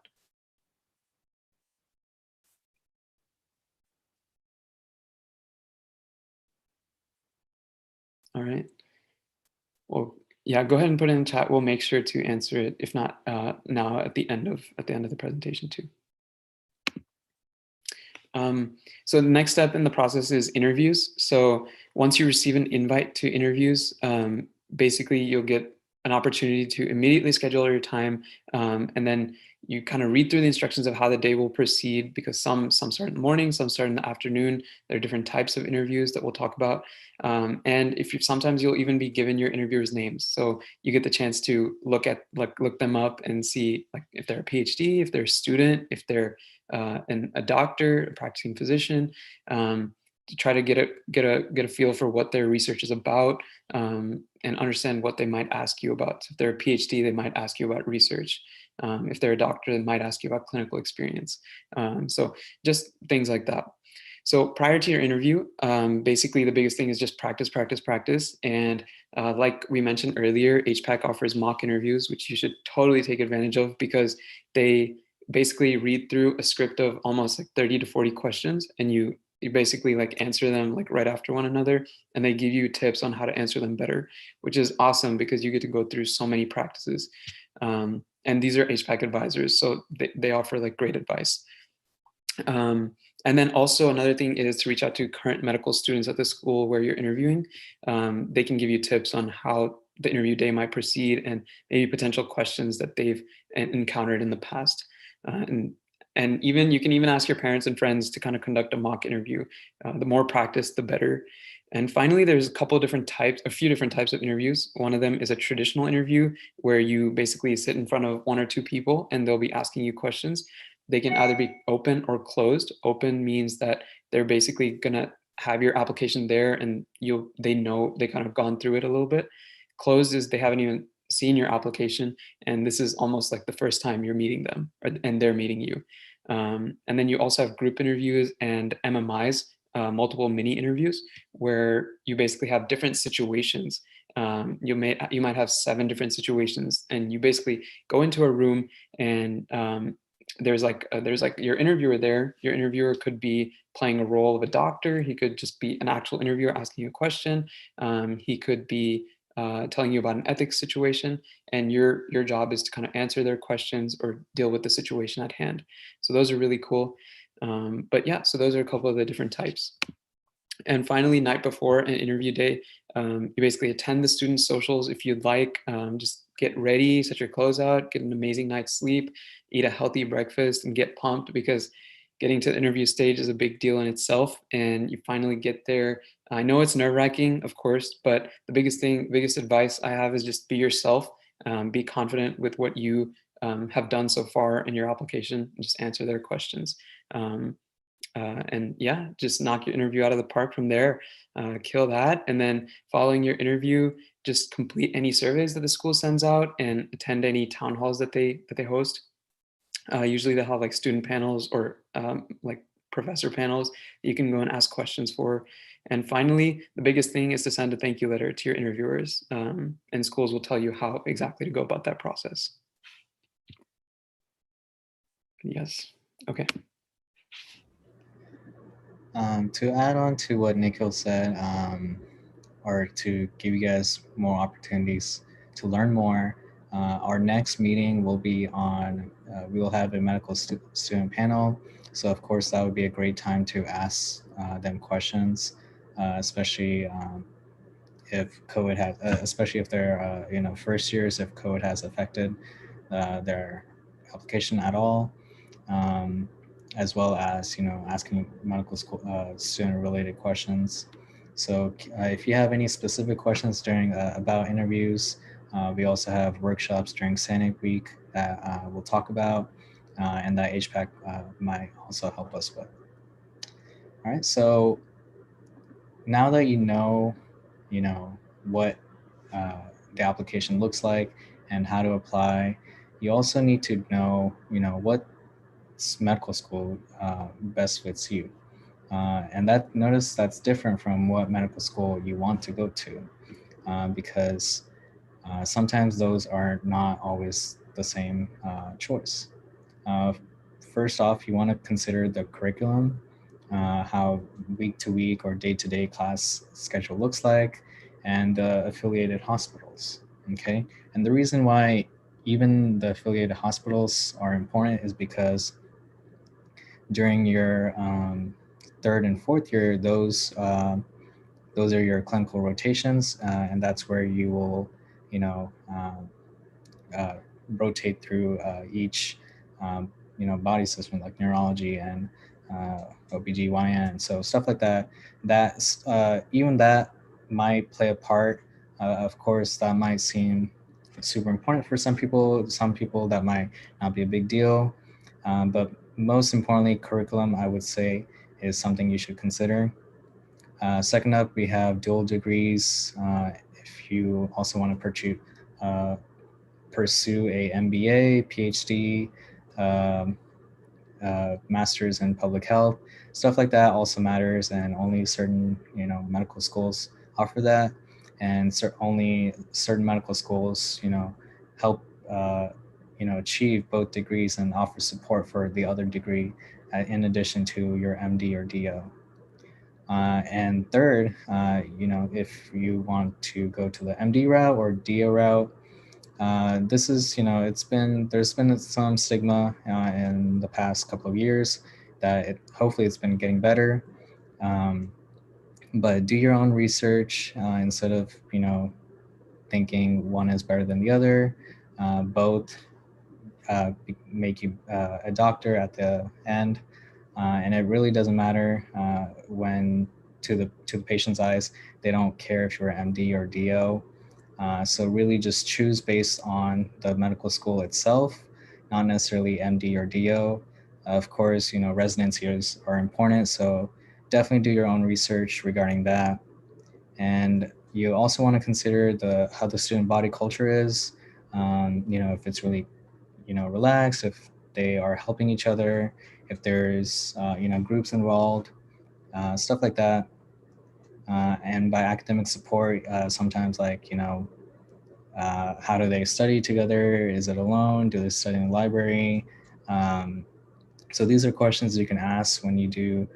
All right. Well, yeah, go ahead and put it in the chat. We'll make sure to answer it, if not now, at the end of the presentation too. So the next step in the process is interviews. So once you receive an invite to interviews, basically you'll get an opportunity to immediately schedule your time, and then you kind of read through the instructions of how the day will proceed, because some start in the morning, some start in the afternoon. There are different types of interviews that we'll talk about. And sometimes you'll even be given your interviewers' names. So you get the chance to look them up and see, like, if they're a PhD, if they're a student, if they're a doctor, a practicing physician, to try to get a feel for what their research is about, and understand what they might ask you about. So if they're a PhD, they might ask you about research. If they're a doctor, they might ask you about clinical experience. So just things like that. So prior to your interview, basically the biggest thing is just practice, practice, practice. And like we mentioned earlier, HPAC offers mock interviews, which you should totally take advantage of, because they basically read through a script of almost like 30 to 40 questions, and you basically like answer them like right after one another, and they give you tips on how to answer them better, which is awesome because you get to go through so many practices. And these are HPAC advisors, so they offer like great advice. And then also another thing is to reach out to current medical students at the school where you're interviewing. They can give you tips on how the interview day might proceed and maybe potential questions that they've encountered in the past. And even you can even ask your parents and friends to kind of conduct a mock interview. The more practice, the better. And finally, there's a few different types of interviews. One of them is a traditional interview where you basically sit in front of one or two people and they'll be asking you questions. They can either be open or closed. Open means that they're basically gonna have your application there and they know they kind of gone through it a little bit. Closed is they haven't even seen your application, and this is almost like the first time you're meeting them and they're meeting you. And then you also have group interviews and MMIs, multiple mini interviews, where you basically have different situations. You might have 7 different situations, and you basically go into a room and there's like your interviewer there. Your interviewer could be playing a role of a doctor. He could just be an actual interviewer asking you a question. He could be telling you about an ethics situation, and your job is to kind of answer their questions or deal with the situation at hand. So those are really cool. But yeah, so those are a couple of the different types. And finally, night before an interview day, you basically attend the student socials if you'd like. Just get ready, set your clothes out, get an amazing night's sleep, eat a healthy breakfast, and get pumped, because getting to the interview stage is a big deal in itself. And you finally get there. I know it's nerve-wracking, of course, but the biggest advice I have is just be yourself. Be confident with what you have done so far in your application, and just answer their questions. And yeah, just knock your interview out of the park from there, kill that. And then following your interview, just complete any surveys that the school sends out and attend any town halls that they host. Usually they'll have like student panels or like professor panels that you can go and ask questions for. And finally, the biggest thing is to send a thank you letter to your interviewers, and schools will tell you how exactly to go about that process. Yes, okay. To add on to what Nikhil said, or to give you guys more opportunities to learn more, our next meeting will be on, we will have a medical student panel. So of course that would be a great time to ask them questions, especially if COVID has, especially if they're, first years, if COVID has affected their application at all. As well as asking medical school student related questions. So if you have any specific questions during about interviews, we also have workshops during Sanic Week that we'll talk about, and that HPAC might also help us with. All right, so now that you know what the application looks like and how to apply, you also need to know what medical school best fits you, and notice that's different from what medical school you want to go to, because sometimes those are not always the same choice. First off, you want to consider the curriculum, how week to week or day to day class schedule looks like, and affiliated hospitals. Okay, and the reason why even the affiliated hospitals are important is because during your 3rd and 4th year, those are your clinical rotations, and that's where you will, rotate through each, body system like neurology and OBGYN. So stuff like that. That's even that might play a part. Of course, that might seem super important for some people. Some people that might not be a big deal, but most importantly, curriculum, I would say, is something you should consider. Second up, we have dual degrees. If you also want to pursue a MBA, PhD, master's in public health, stuff like that also matters, and only certain medical schools offer that, and only certain medical schools help achieve both degrees and offer support for the other degree in addition to your MD or DO. And third, if you want to go to the MD route or DO route, this is, there's been some stigma in the past couple of years that hopefully it's been getting better. But do your own research instead of, thinking one is better than the other. Both make you a doctor at the end. And it really doesn't matter when to the patient's eyes, they don't care if you're MD or DO. So really just choose based on the medical school itself, not necessarily MD or DO. Of course, residencies are important, so definitely do your own research regarding that. And you also want to consider how the student body culture is. If it's really, relaxed, if they are helping each other, if there's, groups involved, stuff like that. And by academic support, sometimes how do they study together? Is it alone? Do they study in the library? So these are questions you can ask when you do,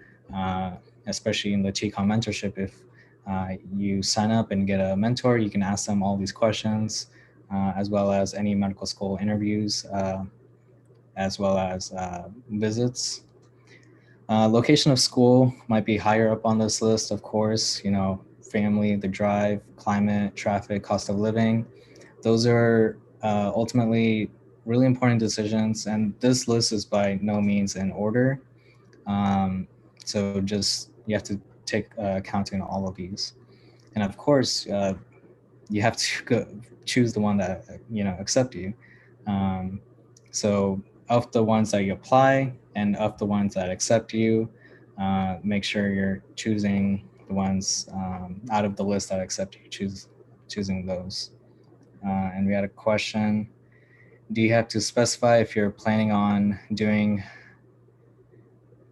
especially in the TCOM mentorship. If you sign up and get a mentor, you can ask them all these questions, as well as any medical school interviews, as well as visits. Location of school might be higher up on this list, of course, family, the drive, climate, traffic, cost of living. Those are ultimately really important decisions. And this list is by no means in order. So just, you have to take account in all of these. And of course, you have to choose the one that, accept you. So of the ones that you apply and of the ones that accept you, make sure you're choosing the ones out of the list that accept you, choosing those. And we had a question. Do you have to specify if you're planning on doing,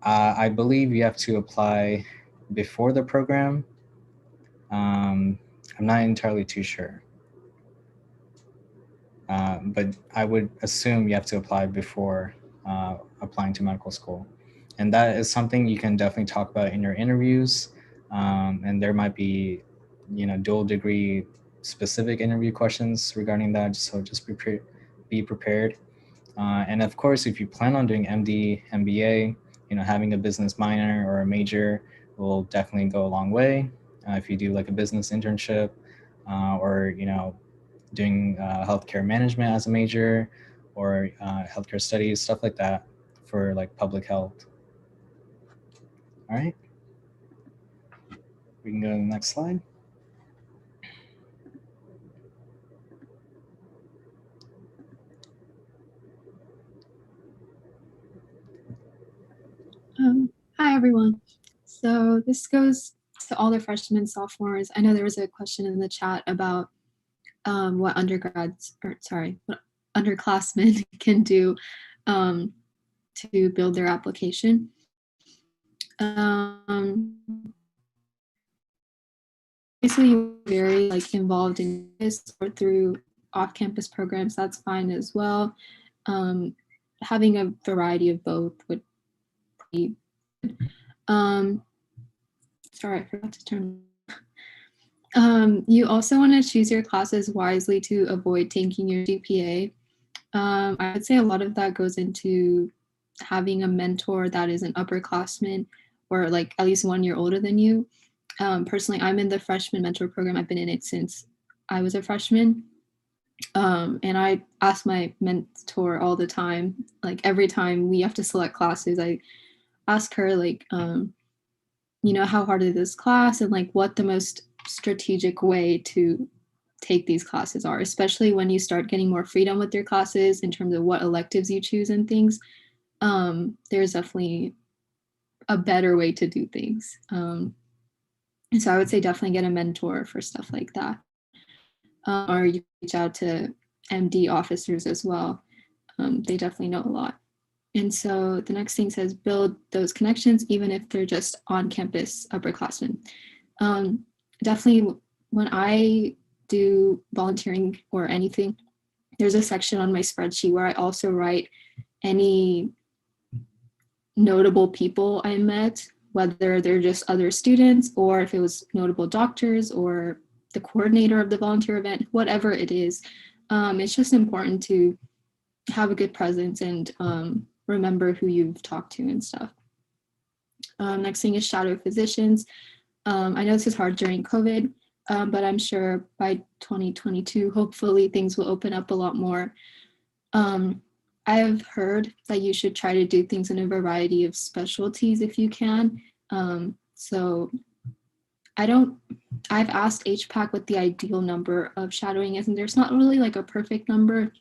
I believe you have to apply before the program. I'm not entirely too sure. But I would assume you have to apply before applying to medical school. And that is something you can definitely talk about in your interviews. And there might be, dual degree specific interview questions regarding that. So just be prepared. And of course, if you plan on doing MD, MBA, having a business minor or a major will definitely go a long way. If you do like a business internship or, doing healthcare management as a major or healthcare studies, stuff like that for like public health. All right. We can go to the next slide. Hi, everyone. So this goes to all the freshmen and sophomores. I know there was a question in the chat about what underclassmen can do to build their application. Basically, you're very involved in this or through off-campus programs, that's fine as well. Having a variety of both would be good. Sorry, I forgot to turn. You also want to choose your classes wisely to avoid tanking your GPA. I would say a lot of that goes into having a mentor that is an upperclassman or at least 1 year older than you. Personally, I'm in the freshman mentor program. I've been in it since I was a freshman. And I ask my mentor all the time, every time we have to select classes, I ask her how hard is this class and what the most strategic way to take these classes are, especially when you start getting more freedom with your classes in terms of what electives you choose and things. There's definitely a better way to do things. And so I would say definitely get a mentor for stuff like that. Or you reach out to MD officers as well. They definitely know a lot. And so the next thing says build those connections, even if they're just on-campus upperclassmen. Definitely when I do volunteering or anything, there's a section on my spreadsheet where I also write any notable people I met, whether they're just other students or if it was notable doctors or the coordinator of the volunteer event, whatever it is. It's just important to have a good presence and remember who you've talked to and stuff. Next thing is shadow physicians. I know this is hard during COVID, but I'm sure by 2022, hopefully things will open up a lot more. I have heard that you should try to do things in a variety of specialties if you can. So I've asked HPAC what the ideal number of shadowing is, and there's not really like a perfect number,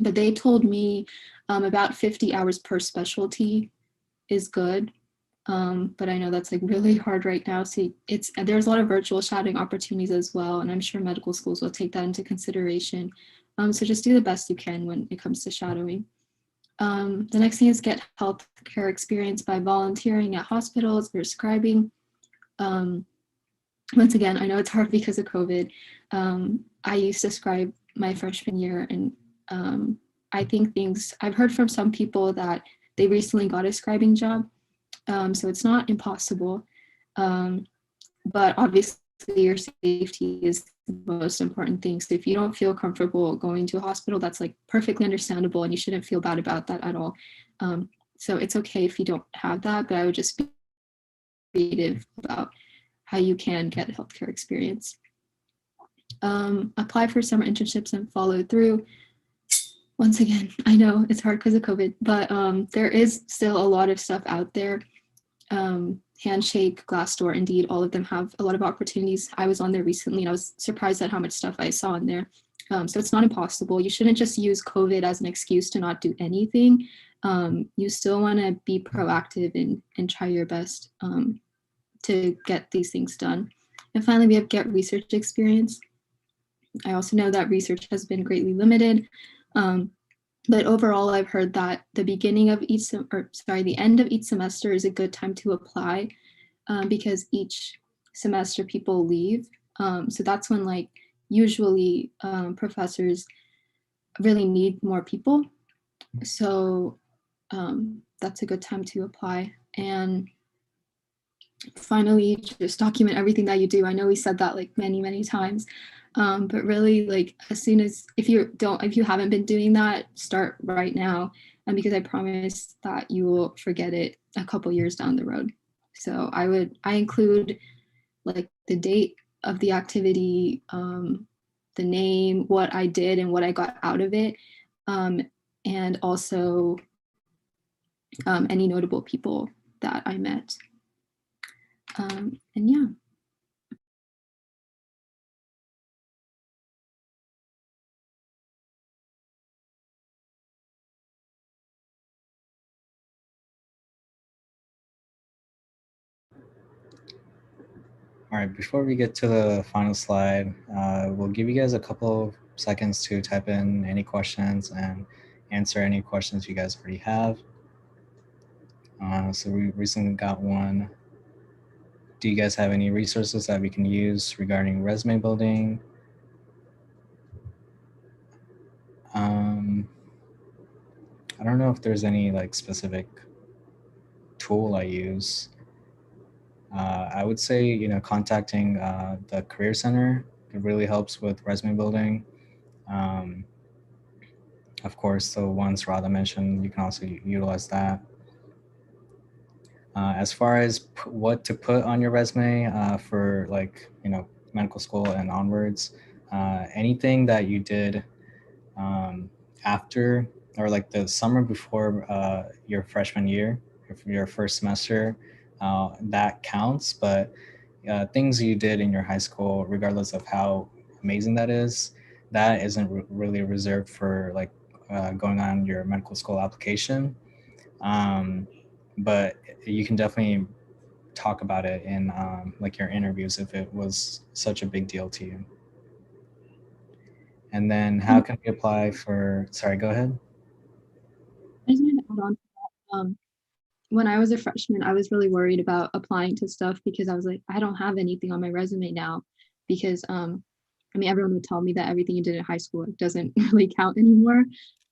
but they told me about 50 hours per specialty is good. But I know that's like really hard right now. So there's a lot of virtual shadowing opportunities as well, and I'm sure medical schools will take that into consideration. So just do the best you can when it comes to shadowing. The next thing is get healthcare experience by volunteering at hospitals or scribing. Once again, I know it's hard because of COVID. I used to scribe my freshman year, and I think I've heard from some people that they recently got a scribing job. So it's not impossible, but obviously your safety is the most important thing. So if you don't feel comfortable going to a hospital, that's like perfectly understandable, and you shouldn't feel bad about that at all. So it's okay if you don't have that, but I would just be creative about how you can get healthcare experience. Apply for summer internships and follow through. Once again, I know it's hard because of COVID, but there is still a lot of stuff out there. Handshake, Glassdoor, Indeed, all of them have a lot of opportunities. I was on there recently and I was surprised at how much stuff I saw in there. So it's not impossible. You shouldn't just use COVID as an excuse to not do anything. You still want to be proactive and try your best to get these things done. And finally, we have get research experience. I also know that research has been greatly limited. But overall, I've heard that the end of each semester is a good time to apply because each semester people leave. So that's when like usually professors really need more people. So that's a good time to apply. And finally, just document everything that you do. I know we said that like many, many times. But really, like as soon as if you haven't been doing that, start right now, because I promise that you will forget it a couple years down the road. So I include like the date of the activity, the name, what I did, and what I got out of it, and also any notable people that I met. And yeah. All right, before we get to the final slide, we'll give you guys a couple seconds to type in any questions and answer any questions you guys already have. So we recently got one. Do you guys have any resources that we can use regarding resume building? I don't know if there's any like specific tool I use. I would say, contacting the Career Center, it really helps with resume building. Of course, the ones Radha mentioned, you can also utilize that. As far as what to put on your resume for like, medical school and onwards, anything that you did after or like the summer before your freshman year, your first semester, that counts. But things you did in your high school, regardless of how amazing that is, that isn't really reserved for like going on your medical school application. But you can definitely talk about it in like your interviews if it was such a big deal to you. And then how can we apply for, sorry, go ahead. I just wanted to add on to that. When I was a freshman, I was really worried about applying to stuff because I was like, I don't have anything on my resume now because I mean, everyone would tell me that everything you did in high school doesn't really count anymore.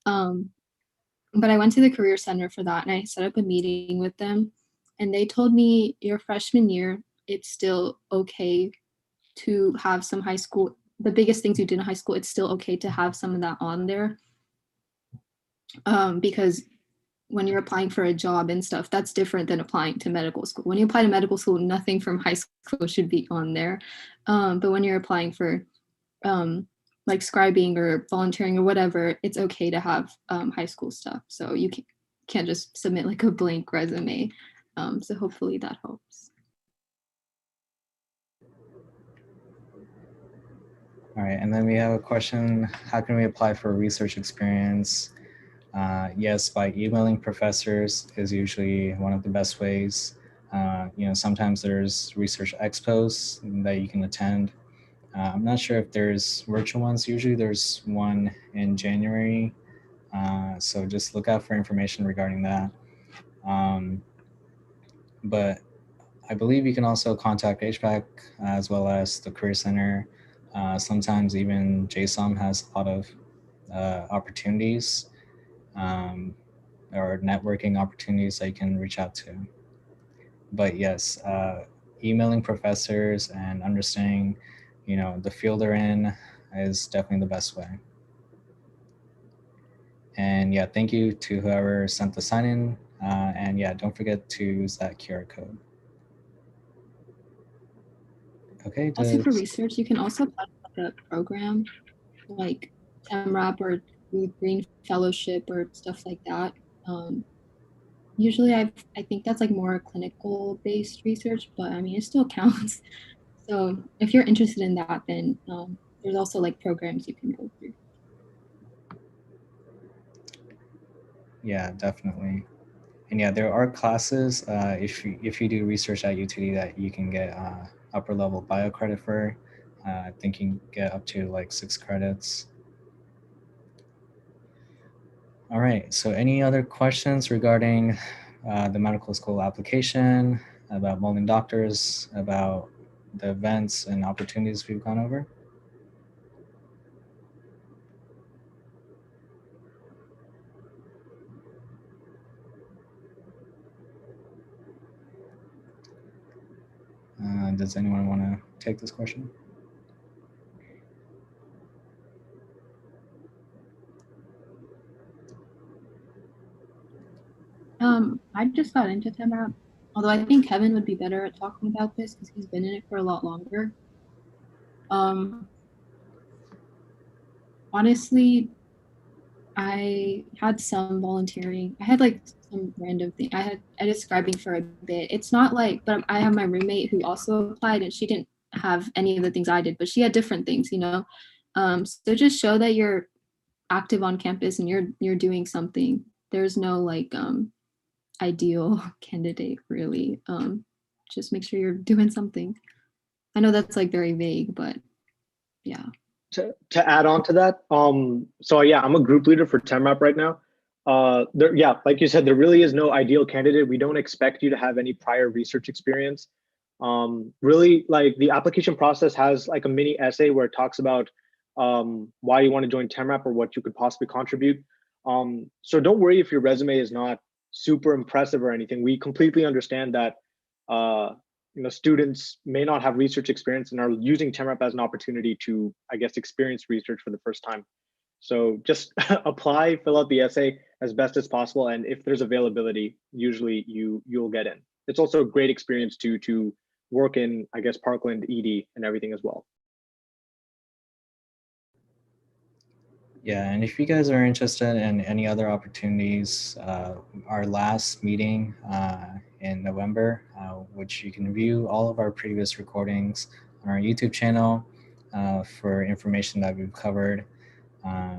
But I went to the Career Center for that, and I set up a meeting with them, and they told me your freshman year, it's still okay to have some high school, the biggest things you did in high school, it's still okay to have some of that on there. Because when you're applying for a job and stuff, that's different than applying to medical school. When you apply to medical school, nothing from high school should be on there. But when you're applying for like scribing or volunteering or whatever, it's okay to have high school stuff. So you can't just submit like a blank resume. So hopefully that helps. All right, and then we have a question, how can we apply for research experience? Yes, by emailing professors is usually one of the best ways. Sometimes there's research expos that you can attend. I'm not sure if there's virtual ones. Usually there's one in January. So just look out for information regarding that. But I believe you can also contact HVAC as well as the Career Center. Sometimes even JSOM has a lot of opportunities or networking opportunities that you can reach out to. But yes, emailing professors and understanding, the field they're in is definitely the best way. And yeah, thank you to whoever sent the sign-in. And yeah, don't forget to use that QR code. Okay. Also for research, you can also apply for like a program like TEMRAP or Green Fellowship or stuff like that. Usually I think that's like more clinical based research, but I mean, it still counts. So if you're interested in that, then there's also like programs you can go through. Yeah, definitely. And yeah, there are classes if you do research at UTD that you can get upper level bio credit for. I think you can get up to like 6 credits. All right, so any other questions regarding the medical school application, about molding doctors, about the events and opportunities we've gone over? Does anyone want to take this question? I just got into TEMRAP, although I think Kevin would be better at talking about this because he's been in it for a lot longer. Honestly, I had some volunteering. I had like some random thing. I did scribing for a bit. It's not like, but I have my roommate who also applied and she didn't have any of the things I did, but she had different things, So just show that you're active on campus and you're doing something. There's no like ideal candidate really. Just make sure you're doing something. I know that's like very vague, but yeah. To add on to that, so yeah, I'm a group leader for TEMRAP right now. Like you said, there really is no ideal candidate. We don't expect you to have any prior research experience. Really, like the application process has like a mini essay where it talks about why you want to join TEMRAP or what you could possibly contribute. So don't worry if your resume is not super impressive or anything. We completely understand that students may not have research experience and are using TEMRAP as an opportunity to, I guess, experience research for the first time. So just apply, fill out the essay as best as possible, and if there's availability, usually you'll get in. It's also a great experience to work in, I guess, Parkland ED and everything as well. Yeah, and if you guys are interested in any other opportunities, our last meeting in November, which you can view all of our previous recordings on our YouTube channel for information that we've covered.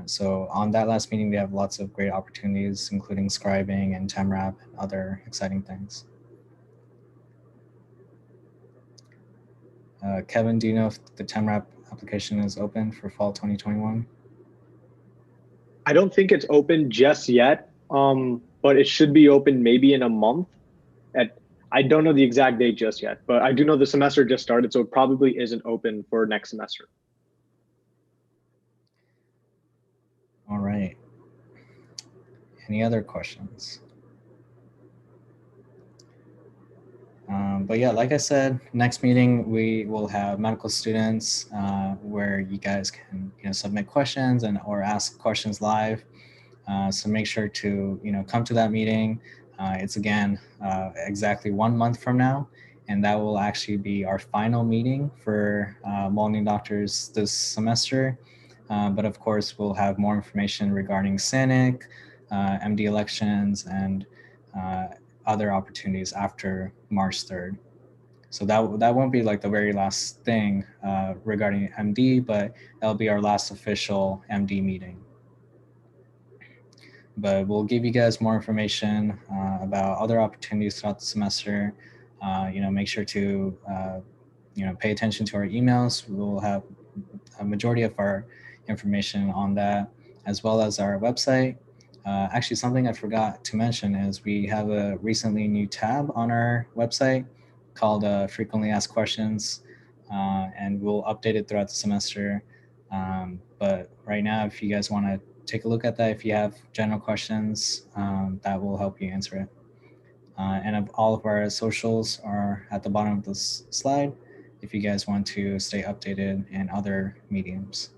So on that last meeting, we have lots of great opportunities, including scribing and TEMRAP and other exciting things. Kevin, do you know if the TEMRAP application is open for fall 2021? I don't think it's open just yet, but it should be open maybe in a month. I don't know the exact date just yet, but I do know the semester just started, so it probably isn't open for next semester. Any other questions? But yeah, like I said, next meeting we will have medical students where you guys can submit questions and or ask questions live. So make sure to come to that meeting. It's again exactly 1 month from now, and that will actually be our final meeting for molding doctors this semester. But of course, we'll have more information regarding SANIC, MD elections, and other opportunities after March 3rd. So that won't be like the very last thing regarding MD, but that'll be our last official MD meeting. But we'll give you guys more information about other opportunities throughout the semester. Make sure to pay attention to our emails. We'll have a majority of our information on that, as well as our website. Actually, something I forgot to mention is we have a recently new tab on our website called Frequently Asked Questions, and we'll update it throughout the semester. But right now, if you guys want to take a look at that, if you have general questions, that will help you answer it. And all of our socials are at the bottom of this slide if you guys want to stay updated in other mediums.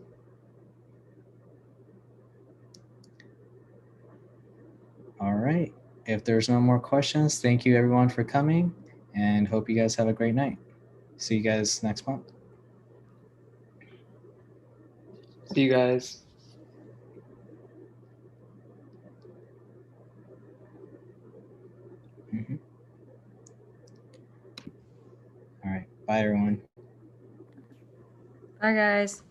All right. If there's no more questions, thank you everyone for coming, and hope you guys have a great night. See you guys next month. See you guys. Mm-hmm. All right. Bye, everyone. Bye, guys.